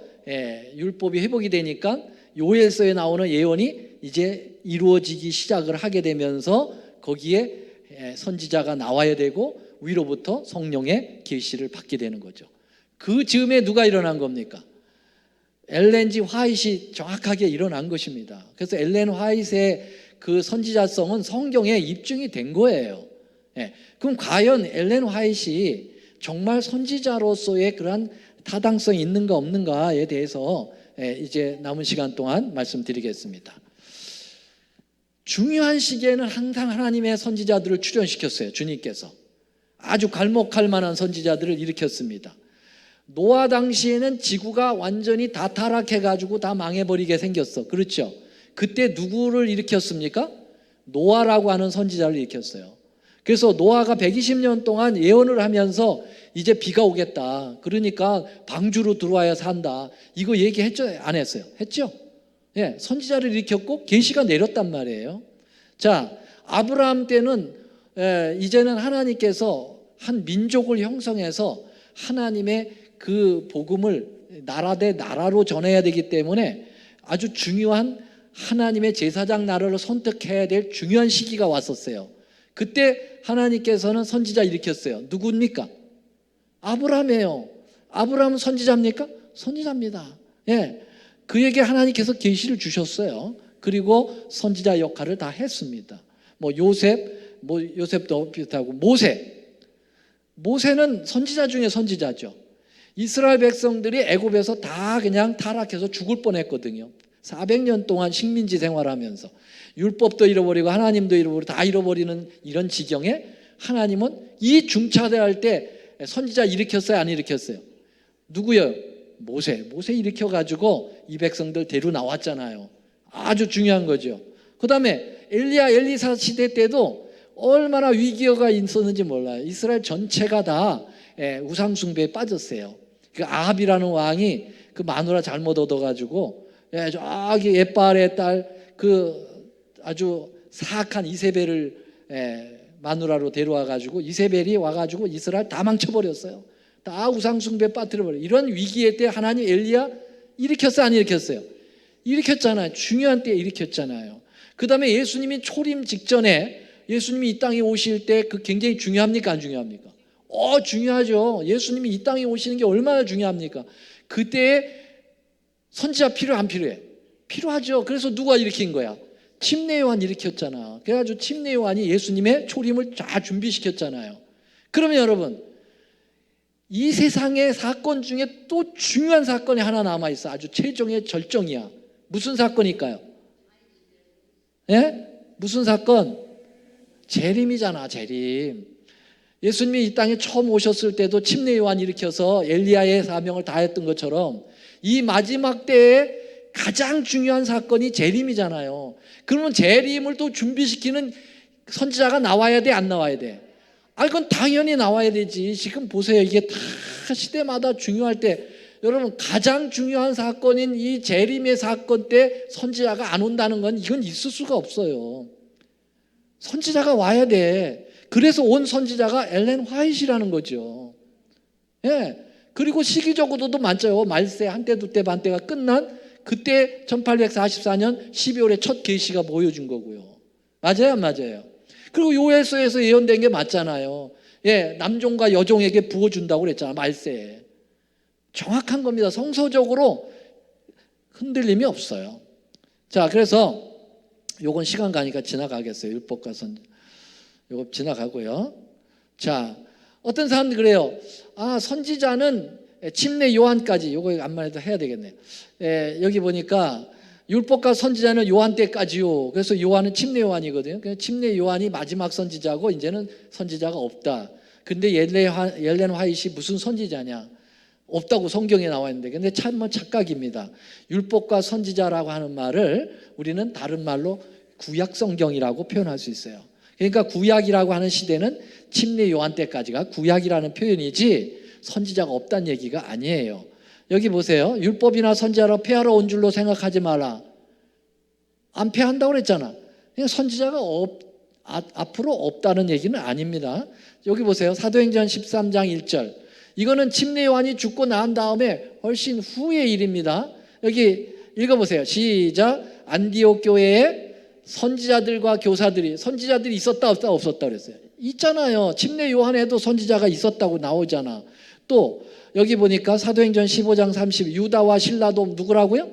율법이 회복이 되니까 요엘서에 나오는 예언이 이제 이루어지기 시작을 하게 되면서 거기에 선지자가 나와야 되고 위로부터 성령의 계시를 받게 되는 거죠. 그 즈음에 누가 일어난 겁니까? 엘렌 G 화이트이 정확하게 일어난 것입니다. 그래서 엘렌 화이트의 그 선지자성은 성경에 입증이 된 거예요. 그럼 과연 엘렌 화이트이 정말 선지자로서의 그러한 타당성이 있는가 없는가에 대해서 이제 남은 시간 동안 말씀드리겠습니다. 중요한 시기에는 항상 하나님의 선지자들을 출현시켰어요. 주님께서 아주 갈목할 만한 선지자들을 일으켰습니다. 노아 당시에는 지구가 완전히 다 타락해가지고 다 망해버리게 생겼어. 그렇죠? 그때 누구를 일으켰습니까? 노아라고 하는 선지자를 일으켰어요. 그래서 노아가 120년 동안 예언을 하면서 이제 비가 오겠다. 그러니까 방주로 들어와야 산다. 이거 얘기했죠? 안 했어요? 했죠? 선지자를 일으켰고 계시가 내렸단 말이에요. 자, 아브라함 때는 이제는 하나님께서 한 민족을 형성해서 하나님의 그 복음을 나라 대 나라로 전해야 되기 때문에 아주 중요한 하나님의 제사장 나라를 선택해야 될 중요한 시기가 왔었어요. 그때 하나님께서는 선지자 일으켰어요. 누굽니까? 아브라함이에요. 아브라함은 선지자입니까? 선지자입니다. 그에게 하나님께서 계시를 주셨어요. 그리고 선지자 역할을 다 했습니다. 요셉도 비슷하고 모세는 선지자 중에 선지자죠. 이스라엘 백성들이 애굽에서 다 그냥 타락해서 죽을 뻔했거든요. 400년 동안 식민지 생활하면서 율법도 잃어버리고 하나님도 잃어버리고 다 잃어버리는 이런 지경에 하나님은 이 중차대할 때 선지자 일으켰어요? 안 일으켰어요? 누구요? 모세 일으켜가지고 이 백성들 데리고 나왔잖아요. 아주 중요한 거죠. 그 다음에 엘리사 시대 때도 얼마나 위기가 있었는지 몰라요. 이스라엘 전체가 다 우상숭배에 빠졌어요. 그 아합이라는 왕이 그 마누라 잘못 얻어가지고 저기 옛발의 딸 그 아주 사악한 이세벨을 마누라로 데려와가지고 이세벨이 와가지고 이스라엘 다 망쳐버렸어요. 다 우상숭배에 빠뜨려버려요. 이런 위기의 때 하나님 엘리야 일으켰어요? 안 일으켰어요? 일으켰잖아요. 중요한 때에 일으켰잖아요. 그 다음에 예수님이 초림 직전에 예수님이 이 땅에 오실 때 그 굉장히 중요합니까? 안 중요합니까? 중요하죠. 예수님이 이 땅에 오시는 게 얼마나 중요합니까? 그때에 선지자 필요 안 필요해? 필요하죠. 그래서 누가 일으킨 거야? 침례 요한이 일으켰잖아. 그래가지고 침례 요한이 예수님의 초림을 다 준비시켰잖아요. 그러면 여러분, 이 세상의 사건 중에 또 중요한 사건이 하나 남아있어. 아주 최종의 절정이야. 무슨 사건일까요? 예? 무슨 사건? 재림이잖아. 재림. 예수님이 이 땅에 처음 오셨을 때도 침례 요한 일으켜서 엘리야의 사명을 다했던 것처럼 이 마지막 때에 가장 중요한 사건이 재림이잖아요. 그러면 재림을 또 준비시키는 선지자가 나와야 돼, 안 나와야 돼? 그건 당연히 나와야 되지. 지금 보세요. 이게 다 시대마다 중요할 때, 여러분, 가장 중요한 사건인 이 재림의 사건 때 선지자가 안 온다는 건 이건 있을 수가 없어요. 선지자가 와야 돼. 그래서 온 선지자가 엘렌 화이트라는 거죠. 예. 그리고 시기적으로도 맞죠. 말세 한때 두때 반때가 끝난 그때 1844년 12월에 첫 계시가 보여준 거고요. 맞아요, 안 맞아요? 그리고 요엘서에서 예언된 게 맞잖아요. 예, 남종과 여종에게 부어준다고 그랬잖아, 말세에. 정확한 겁니다. 성서적으로 흔들림이 없어요. 자, 그래서 요건 시간 가니까 지나가겠어요. 율법과 선지. 요거 지나가고요. 자, 어떤 사람들이 그래요. 선지자는 침례 요한까지, 요거 안만해도 해야 되겠네요. 여기 보니까 율법과 선지자는 요한 때까지요. 그래서 요한은 침례 요한이거든요. 그래서 침례 요한이 마지막 선지자고 이제는 선지자가 없다. 근데 엘렌 화이트이 무슨 선지자냐? 없다고 성경에 나와 있는데, 근데 참 착각입니다. 율법과 선지자라고 하는 말을 우리는 다른 말로 구약 성경이라고 표현할 수 있어요. 그러니까 구약이라고 하는 시대는 침례 요한 때까지가 구약이라는 표현이지 선지자가 없다는 얘기가 아니에요. 여기 보세요. 율법이나 선지자로 폐하러 온 줄로 생각하지 마라. 안 폐한다고 그랬잖아. 그냥 선지자가 앞으로 없다는 얘기는 아닙니다. 여기 보세요. 사도행전 13장 1절. 이거는 침례 요한이 죽고 난 다음에 훨씬 후의 일입니다. 여기 읽어보세요. 시작. 안디옥 교회에 선지자들과 교사들이, 선지자들이 있었다 없었다 그랬어요. 있잖아요. 침례 요한에도 선지자가 있었다고 나오잖아. 또 여기 보니까 사도행전 15장 30 유다와 실라도 누구라고요?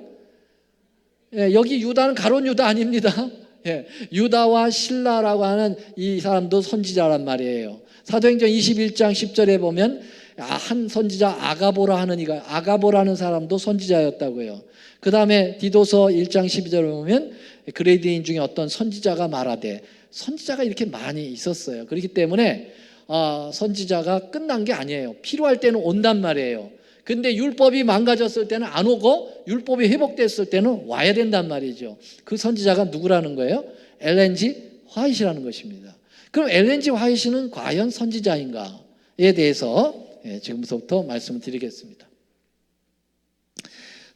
예, 여기 유다는 가룟 유다 아닙니다. 예, 유다와 실라라고 하는 이 사람도 선지자란 말이에요. 사도행전 21장 10절에 보면 한 선지자 아가보라 하는 이가, 아가보라는 사람도 선지자였다고요. 그 다음에 디도서 1장 12절에 보면 그레이드인 중에 어떤 선지자가 말하되, 선지자가 이렇게 많이 있었어요. 그렇기 때문에 선지자가 끝난 게 아니에요. 필요할 때는 온단 말이에요. 근데 율법이 망가졌을 때는 안 오고 율법이 회복됐을 때는 와야 된단 말이죠. 그 선지자가 누구라는 거예요? 엘렌 화이트라는 것입니다. 그럼 엘렌 화이트는 과연 선지자인가에 대해서 지금부터 말씀을 드리겠습니다.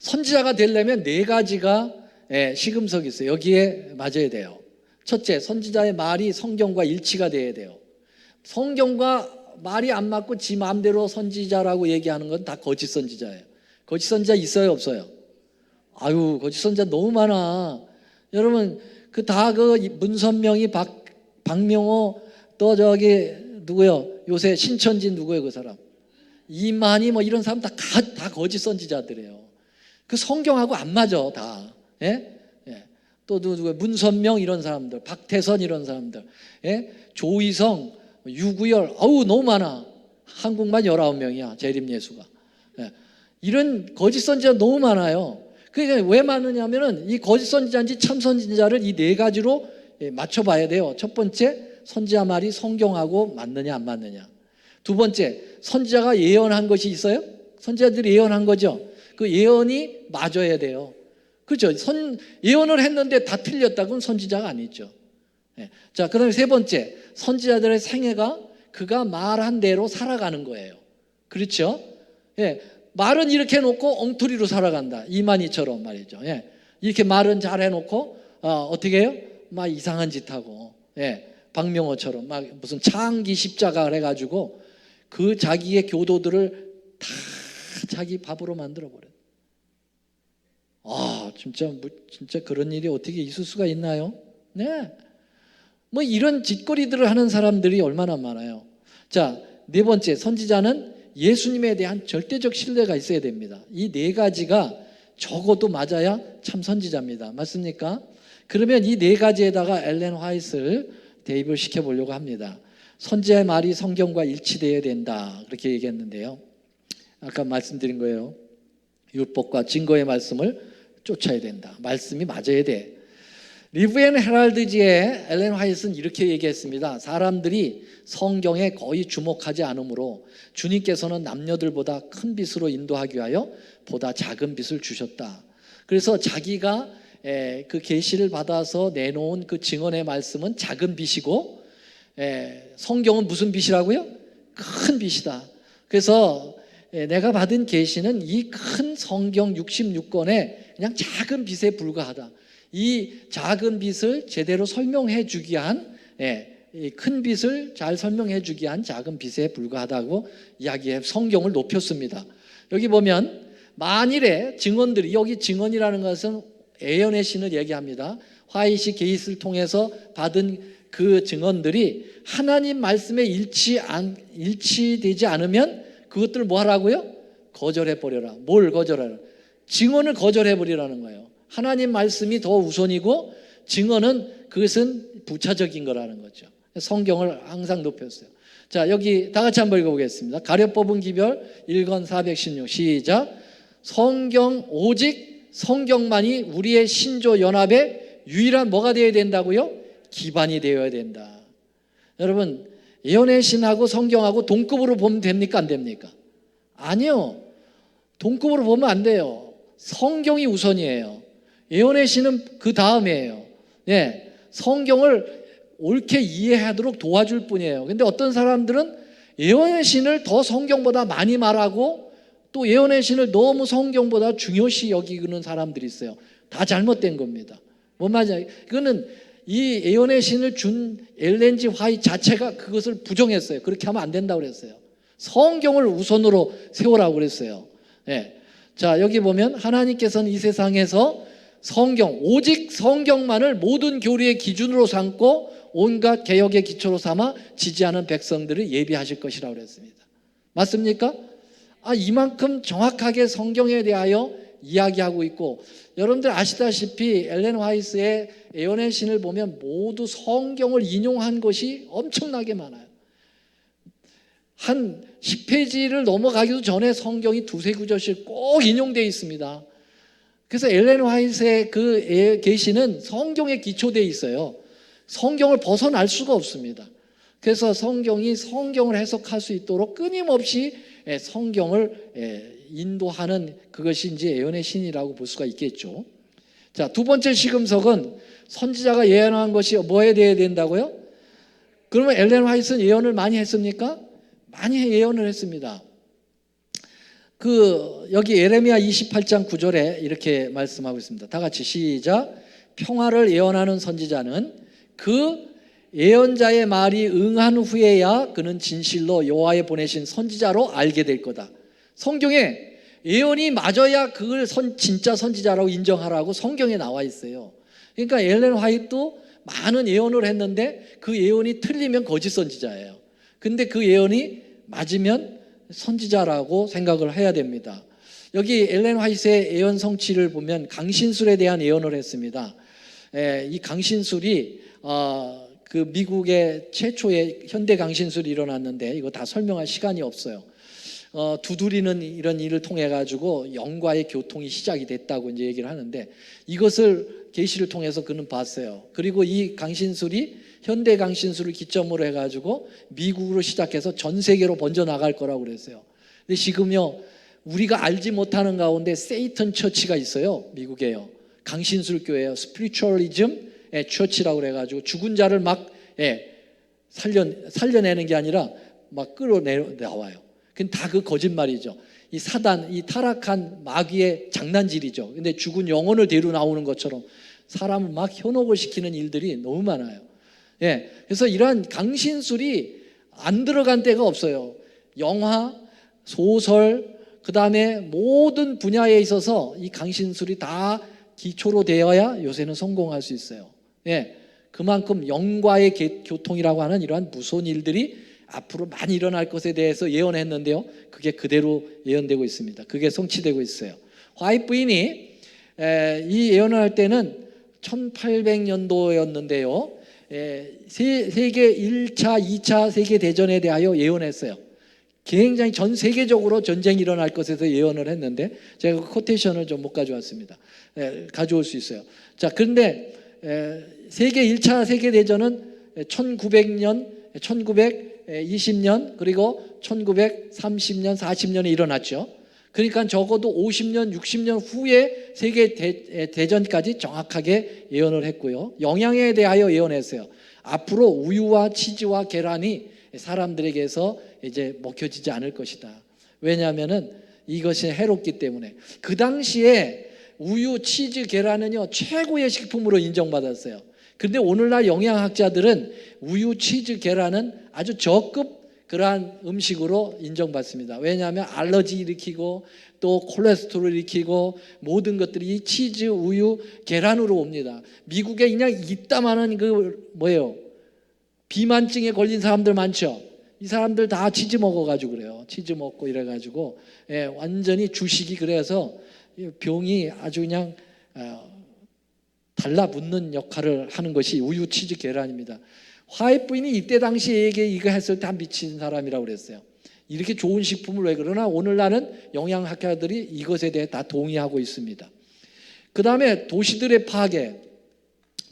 선지자가 되려면 네 가지가 시금석이 있어요. 여기에 맞아야 돼요. 첫째, 선지자의 말이 성경과 일치가 돼야 돼요. 성경과 말이 안 맞고 지 마음대로 선지자라고 얘기하는 건 다 거짓 선지자예요. 거짓 선지자 있어요, 없어요? 거짓 선지자 너무 많아. 여러분, 그 문선명이 박명호, 또 저기 누구요? 요새 신천지 누구예요, 그 사람? 이만희 뭐 이런 사람 다 거짓 선지자들이에요. 그 성경하고 안 맞아, 다. 예? 또 누구예요? 문선명 이런 사람들, 박태선 이런 사람들, 조희성, 유구열, 너무 많아. 한국만 19명이야, 재림예수가. 이런 거짓 선지자 너무 많아요. 그러니까 왜 많으냐면은 이 거짓 선지자인지 참 선지자를 이 네 가지로 맞춰봐야 돼요. 첫 번째, 선지자 말이 성경하고 맞느냐 안 맞느냐. 두 번째, 선지자가 예언한 것이 있어요? 선지자들이 예언한 거죠. 그 예언이 맞아야 돼요. 그렇죠? 예언을 했는데 다 틀렸다, 그건 선지자가 아니죠. 자, 그 다음에 세 번째, 선지자들의 생애가 그가 말한 대로 살아가는 거예요. 그렇죠? 말은 이렇게 해놓고 엉터리로 살아간다. 이만희처럼 말이죠. 이렇게 말은 잘 해놓고 어떻게 해요? 막 이상한 짓 하고, 박명호처럼 막 무슨 창기 십자가를 해가지고 그 자기의 교도들을 다 자기 밥으로 만들어버려요. 진짜 그런 일이 어떻게 있을 수가 있나요? 네. 뭐 이런 짓거리들을 하는 사람들이 얼마나 많아요. 자, 네 번째, 선지자는 예수님에 대한 절대적 신뢰가 있어야 됩니다. 이 네 가지가 적어도 맞아야 참 선지자입니다. 맞습니까? 그러면 이 네 가지에다가 엘렌 화이트를 대입을 시켜보려고 합니다. 선지자의 말이 성경과 일치되어야 된다, 그렇게 얘기했는데요. 아까 말씀드린 거예요. 율법과 증거의 말씀을 쫓아야 된다. 말씀이 맞아야 돼. 리브 앤 헤럴드지의 엘렌 화이트는 이렇게 얘기했습니다. 사람들이 성경에 거의 주목하지 않으므로 주님께서는 남녀들보다 큰 빛으로 인도하기 위하여 보다 작은 빛을 주셨다. 그래서 자기가 그 계시를 받아서 내놓은 그 증언의 말씀은 작은 빛이고, 성경은 무슨 빛이라고요? 큰 빛이다. 그래서 내가 받은 계시는 이 큰 성경 66권의 그냥 작은 빛에 불과하다. 이 작은 빛을 제대로 설명해 주기 위한, 이 큰 빛을 잘 설명해 주기 위한 작은 빛에 불과하다고 이야기해 성경을 높였습니다. 여기 보면 만일에 증언들이, 여기 증언이라는 것은 예언의 신을 얘기합니다. 화이시 게이스를 통해서 받은 그 증언들이 하나님 말씀에 일치되지 않으면 그것들을 뭐 하라고요? 거절해 버려라. 뭘 거절하라? 증언을 거절해 버리라는 거예요. 하나님 말씀이 더 우선이고 증언은 그것은 부차적인 거라는 거죠. 성경을 항상 높였어요. 자, 여기 다 같이 한번 읽어보겠습니다. 가려 뽑은 기별 1권 416 시작. 성경, 오직 성경만이 우리의 신조 연합의 유일한 뭐가 되어야 된다고요? 기반이 되어야 된다. 여러분, 예언의 신하고 성경하고 동급으로 보면 됩니까? 안 됩니까? 아니요. 동급으로 보면 안 돼요. 성경이 우선이에요. 예언의 신은 그 다음이에요. 성경을 옳게 이해하도록 도와줄 뿐이에요. 근데 어떤 사람들은 예언의 신을 더 성경보다 많이 말하고 또 예언의 신을 너무 성경보다 중요시 여기는 사람들이 있어요. 다 잘못된 겁니다. 뭔 말이냐? 이거는 이 예언의 신을 준 엘렌 G 화이트 자체가 그것을 부정했어요. 그렇게 하면 안 된다고 그랬어요. 성경을 우선으로 세우라고 그랬어요. 자, 여기 보면 하나님께서는 이 세상에서 성경, 오직 성경만을 모든 교리의 기준으로 삼고 온갖 개혁의 기초로 삼아 지지하는 백성들을 예비하실 것이라고 그랬습니다. 맞습니까? 이만큼 정확하게 성경에 대하여 이야기하고 있고, 여러분들 아시다시피 엘렌 화이트의 예언의 신을 보면 모두 성경을 인용한 것이 엄청나게 많아요. 한 10페이지를 넘어가기도 전에 성경이 두세 구절씩 꼭 인용되어 있습니다. 그래서 엘렌 화이트의 그 계시는 성경에 기초되어 있어요. 성경을 벗어날 수가 없습니다. 그래서 성경이 성경을 해석할 수 있도록 끊임없이 성경을 인도하는 그것이 이제 예언의 신이라고 볼 수가 있겠죠. 자, 두 번째 시금석은 선지자가 예언한 것이 뭐에 대해 된다고요? 그러면 엘렌 화이트는 예언을 많이 했습니까? 많이 예언을 했습니다. 여기 예레미야 28장 9절에 이렇게 말씀하고 있습니다. 다 같이 시작. 평화를 예언하는 선지자는 그 예언자의 말이 응한 후에야 그는 진실로 여호와의 보내신 선지자로 알게 될 거다. 성경에 예언이 맞아야 그걸 진짜 선지자라고 인정하라고 성경에 나와 있어요. 그러니까 엘렌 화이트도 많은 예언을 했는데 그 예언이 틀리면 거짓 선지자예요. 근데 그 예언이 맞으면 선지자라고 생각을 해야 됩니다. 여기 엘렌 화이트의 예언 성취를 보면 강신술에 대한 예언을 했습니다. 이 강신술이 그 미국의 최초의 현대 강신술이 일어났는데 이거 다 설명할 시간이 없어요. 두드리는 이런 일을 통해 가지고 영과의 교통이 시작이 됐다고 이제 얘기를 하는데, 이것을 계시를 통해서 그는 봤어요. 그리고 이 강신술이 현대 강신술을 기점으로 해 가지고 미국으로 시작해서 전 세계로 번져 나갈 거라고 그랬어요. 근데 지금요, 우리가 알지 못하는 가운데 세이턴 처치가 있어요. 미국에요. 강신술 교회예요. 스피리추얼리즘 처치라고 그래 가지고 죽은 자를 막 살려내는 게 아니라 막 끌어내와요. 근데 다 그 거짓말이죠. 이 사단, 이 타락한 마귀의 장난질이죠. 근데 죽은 영혼을 데리고 나오는 것처럼 사람을 막 현혹을 시키는 일들이 너무 많아요. 그래서 이러한 강신술이 안 들어간 데가 없어요. 영화, 소설, 그 다음에 모든 분야에 있어서 이 강신술이 다 기초로 되어야 요새는 성공할 수 있어요. 그만큼 영과의 교통이라고 하는 이러한 무서운 일들이 앞으로 많이 일어날 것에 대해서 예언했는데요, 그게 그대로 예언되고 있습니다. 그게 성취되고 있어요. 화이트 부인이 이 예언을 할 때는 1800년도였는데요. 세계 1차, 2차 세계대전에 대하여 예언했어요. 굉장히 전 세계적으로 전쟁이 일어날 것에서 예언을 했는데 제가 코테이션을 좀 못 가져왔습니다. 가져올 수 있어요. 자, 그런데 세계 1차 세계대전은 1900년, 1920년 그리고 1930년, 40년에 일어났죠. 그러니까 적어도 50년, 60년 후에 세계대전까지 정확하게 예언을 했고요. 영양에 대하여 예언했어요. 앞으로 우유와 치즈와 계란이 사람들에게서 이제 먹혀지지 않을 것이다. 왜냐하면은 이것이 해롭기 때문에. 그 당시에 우유, 치즈, 계란은요 최고의 식품으로 인정받았어요. 그런데 오늘날 영양학자들은 우유, 치즈, 계란은 아주 저급 그러한 음식으로 인정받습니다. 왜냐하면 알러지 일으키고 또 콜레스테롤 일으키고 모든 것들이 치즈, 우유, 계란으로 옵니다. 미국에 그냥 이따만한 비만증에 걸린 사람들 많죠. 이 사람들 다 치즈 먹어가지고 그래요. 치즈 먹고 이래가지고 완전히 주식이 그래서 병이 아주 그냥 달라붙는 역할을 하는 것이 우유, 치즈, 계란입니다. 화이트 부인이 이때 당시에 이거 했을 때 한 미친 사람이라고 그랬어요. 이렇게 좋은 식품을 왜 그러나 오늘날은 영양학자들이 이것에 대해 다 동의하고 있습니다. 그 다음에 도시들의 파괴,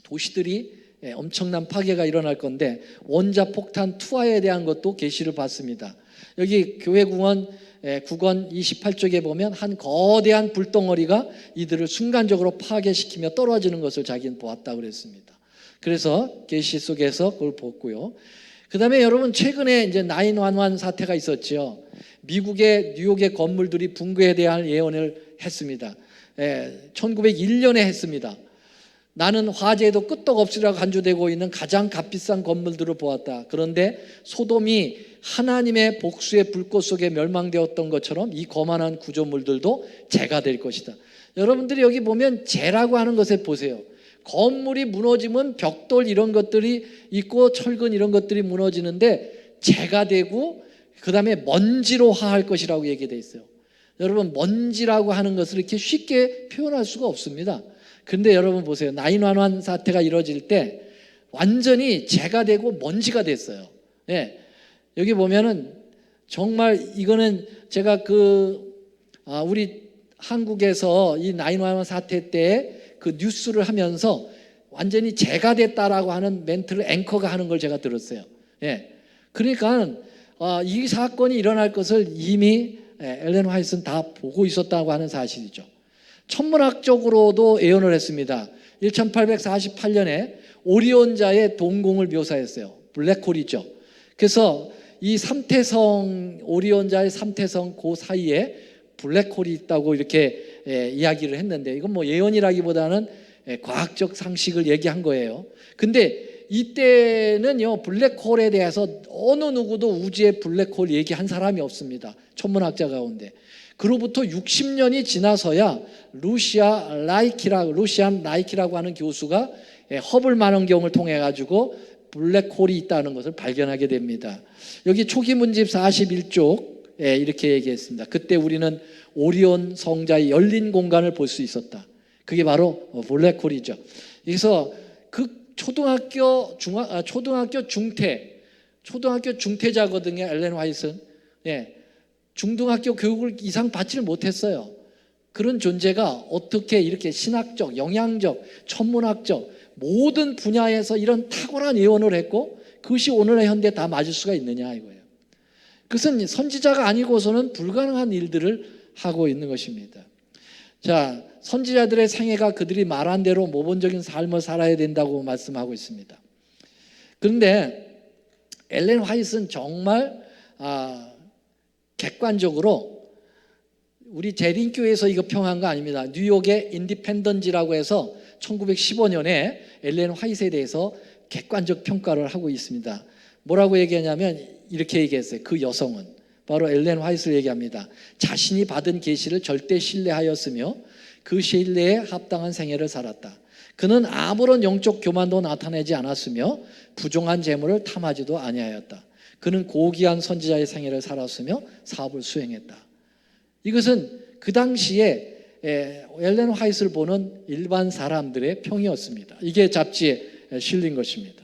도시들이 엄청난 파괴가 일어날 건데 원자폭탄 투하에 대한 것도 계시를 받습니다. 여기 교회공원 9권 28쪽에 보면 한 거대한 불덩어리가 이들을 순간적으로 파괴시키며 떨어지는 것을 자기는 보았다 그랬습니다. 그래서 계시 속에서 그걸 봤고요. 그 다음에 여러분 최근에 이제 911 사태가 있었죠. 미국의 뉴욕의 건물들이 붕괴에 대한 예언을 했습니다. 1901년에 했습니다. 나는 화재에도 끄떡없이라 간주되고 있는 가장 값비싼 건물들을 보았다. 그런데 소돔이 하나님의 복수의 불꽃 속에 멸망되었던 것처럼 이 거만한 구조물들도 재가 될 것이다. 여러분들이 여기 보면 재라고 하는 것을 보세요. 건물이 무너지면 벽돌 이런 것들이 있고 철근 이런 것들이 무너지는데 재가 되고 그 다음에 먼지로 화할 것이라고 얘기되어 있어요. 여러분 먼지라고 하는 것을 이렇게 쉽게 표현할 수가 없습니다. 그런데 여러분 보세요. 911 사태가 이루어질 때 완전히 재가 되고 먼지가 됐어요. 여기 보면은 정말 이거는 제가 우리 한국에서 이 911 사태 때 그 뉴스를 하면서 완전히 재가 됐다라고 하는 멘트를 앵커가 하는 걸 제가 들었어요. 그러니까 이 사건이 일어날 것을 이미 엘렌 화이트는 다 보고 있었다고 하는 사실이죠. 천문학적으로도 예언을 했습니다. 1848년에 오리온자의 동공을 묘사했어요. 블랙홀이죠. 그래서 이 삼태성, 오리온자의 삼태성 그 사이에 블랙홀이 있다고 이렇게 이야기를 했는데 이건 뭐 예언이라기보다는 과학적 상식을 얘기한 거예요. 근데 이때는요 블랙홀에 대해서 어느 누구도 우주의 블랙홀 얘기한 사람이 없습니다. 천문학자 가운데. 그로부터 60년이 지나서야 루시안 라이키라고 하는 교수가 허블 망원경을 통해 가지고 블랙홀이 있다는 것을 발견하게 됩니다. 여기 초기 문집 41쪽 이렇게 얘기했습니다. 그때 우리는 오리온 성자의 열린 공간을 볼 수 있었다. 그게 바로 블랙홀이죠. 그래서 그 초등학교 중퇴자거든요. 엘렌 화이트는. 중등학교 교육을 이상 받지를 못했어요. 그런 존재가 어떻게 이렇게 신학적, 영양적, 천문학적 모든 분야에서 이런 탁월한 예언을 했고 그것이 오늘의 현대에 다 맞을 수가 있느냐 이거예요. 그것은 선지자가 아니고서는 불가능한 일들을 하고 있는 것입니다. 자, 선지자들의 생애가 그들이 말한 대로 모범적인 삶을 살아야 된다고 말씀하고 있습니다. 그런데 엘렌 화이트는 정말 객관적으로 우리 재림교회에서 이거 평한 거 아닙니다. 뉴욕의 인디펜던지라고 해서 1915년에 엘렌 화이트에 대해서 객관적 평가를 하고 있습니다. 뭐라고 얘기하냐면 이렇게 얘기했어요. 그 여성은 바로 엘렌 화이트를 얘기합니다. 자신이 받은 계시를 절대 신뢰하였으며 그 신뢰에 합당한 생애를 살았다. 그는 아무런 영적 교만도 나타내지 않았으며 부정한 재물을 탐하지도 아니하였다. 그는 고귀한 선지자의 생애를 살았으며 사업을 수행했다. 이것은 그 당시에 엘렌 화이트를 보는 일반 사람들의 평이었습니다. 이게 잡지에 실린 것입니다.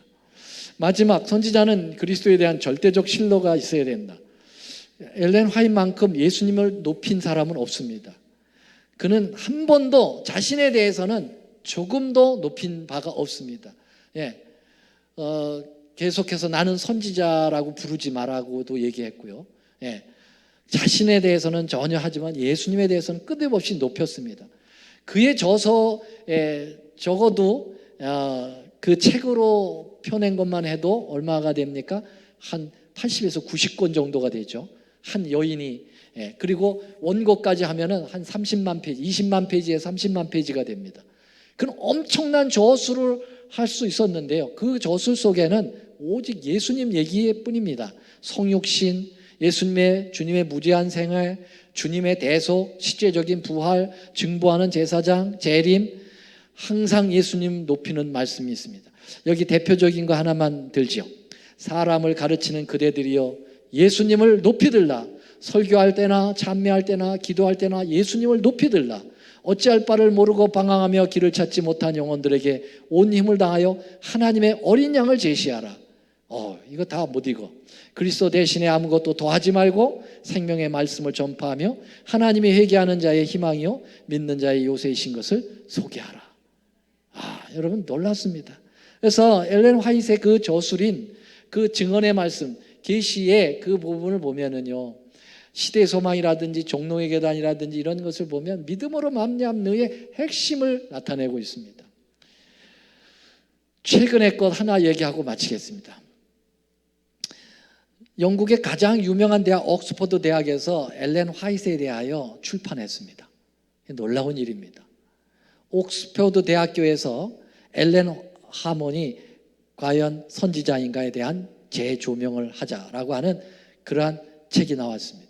마지막, 선지자는 그리스도에 대한 절대적 신뢰가 있어야 된다. 엘렌 화이트만큼 예수님을 높인 사람은 없습니다. 그는 한 번도 자신에 대해서는 조금도 높인 바가 없습니다. 계속해서 나는 선지자라고 부르지 말라고도 얘기했고요. 자신에 대해서는 전혀 하지만 예수님에 대해서는 끊임없이 높였습니다. 그의 저서에 적어도 그 책으로 펴낸 것만 해도 얼마가 됩니까? 한 80에서 90권 정도가 되죠. 한 여인이. 그리고 원고까지 하면은 한 30만 페이지, 20만 페이지에 30만 페이지가 됩니다. 그런 엄청난 저술을 할 수 있었는데요. 그 저술 속에는 오직 예수님 얘기뿐입니다. 성육신, 예수님의 주님의 무제한 생활, 주님의 대속, 실제적인 부활, 증보하는 제사장, 재림, 항상 예수님 높이는 말씀이 있습니다. 여기 대표적인 거 하나만 들지요. 사람을 가르치는 그대들이여 예수님을 높이 들라. 설교할 때나 찬미할 때나 기도할 때나 예수님을 높이 들라. 어찌할 바를 모르고 방황하며 길을 찾지 못한 영혼들에게 온 힘을 다하여 하나님의 어린 양을 제시하라. 이거 다 못 읽어. 그리스도 대신에 아무것도 더하지 말고 생명의 말씀을 전파하며 하나님이 회개하는 자의 희망이요 믿는 자의 요새이신 것을 소개하라. 여러분 놀랐습니다. 그래서 엘렌 화이트의 그 저술인 그 증언의 말씀, 계시의 그 부분을 보면은요, 시대 소망이라든지 종로의 계단이라든지 이런 것을 보면 믿음으로 말미암는 너의 핵심을 나타내고 있습니다. 최근의 것 하나 얘기하고 마치겠습니다. 영국의 가장 유명한 대학 옥스퍼드 대학에서 엘렌 화이트에 대하여 출판했습니다. 놀라운 일입니다. 옥스퍼드 대학교에서 엘렌 하몬이 과연 선지자인가에 대한 재조명을 하자라고 하는 그러한 책이 나왔습니다.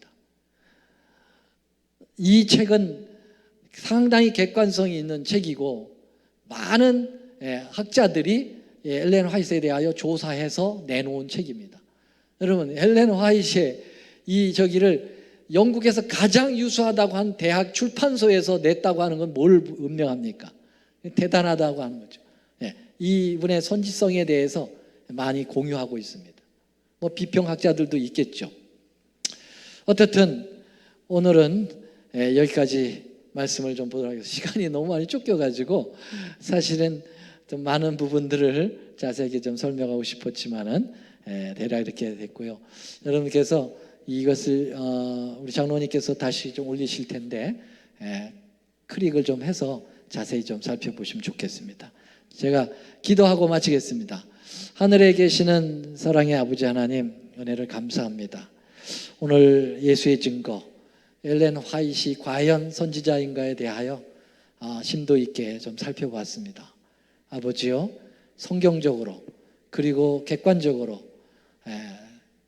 이 책은 상당히 객관성이 있는 책이고 많은 학자들이 엘렌 화이트에 대하여 조사해서 내놓은 책입니다. 여러분, 엘렌 화이트의 이 저기를 영국에서 가장 유수하다고 한 대학 출판소에서 냈다고 하는 건 뭘 음명합니까? 대단하다고 하는 거죠. 이분의 선지성에 대해서 많이 공유하고 있습니다. 비평학자들도 있겠죠. 어쨌든 오늘은 여기까지 말씀을 좀 보도록 하겠습니다. 시간이 너무 많이 쫓겨가지고 사실은 좀 많은 부분들을 자세하게 좀 설명하고 싶었지만은 대략 이렇게 됐고요. 여러분께서 이것을 우리 장로님께서 다시 좀 올리실 텐데 클릭을 좀 해서 자세히 좀 살펴보시면 좋겠습니다. 제가 기도하고 마치겠습니다. 하늘에 계시는 사랑의 아버지 하나님, 은혜를 감사합니다. 오늘 예수의 증거, 엘렌 화이트이 과연 선지자인가에 대하여 심도 있게 좀 살펴봤습니다. 아버지요, 성경적으로 그리고 객관적으로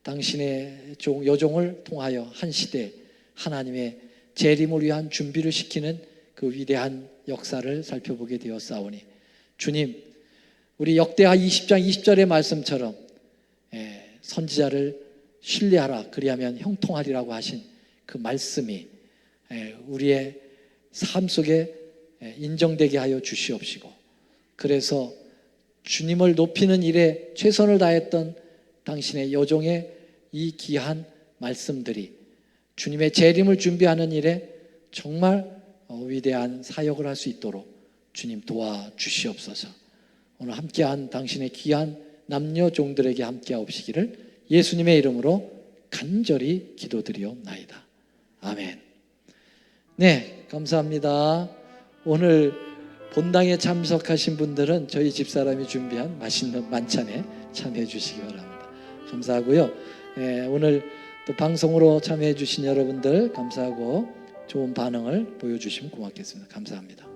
당신의 여종을 통하여 한 시대 하나님의 재림을 위한 준비를 시키는 그 위대한 역사를 살펴보게 되었사오니 주님, 우리 역대하 20장 20절의 말씀처럼 선지자를 신뢰하라 그리하면 형통하리라고 하신 그 말씀이 우리의 삶 속에 인정되게 하여 주시옵시고, 그래서 주님을 높이는 일에 최선을 다했던 당신의 여종의 이 귀한 말씀들이 주님의 재림을 준비하는 일에 정말 위대한 사역을 할 수 있도록 주님 도와주시옵소서. 오늘 함께한 당신의 귀한 남녀 종들에게 함께하옵시기를 예수님의 이름으로 간절히 기도드리옵나이다. 아멘. 네, 감사합니다. 오늘 본당에 참석하신 분들은 저희 집사람이 준비한 맛있는 만찬에 참여해 주시기 바랍니다. 감사하고요. 오늘 또 방송으로 참여해 주신 여러분들 감사하고 좋은 반응을 보여주시면 고맙겠습니다. 감사합니다.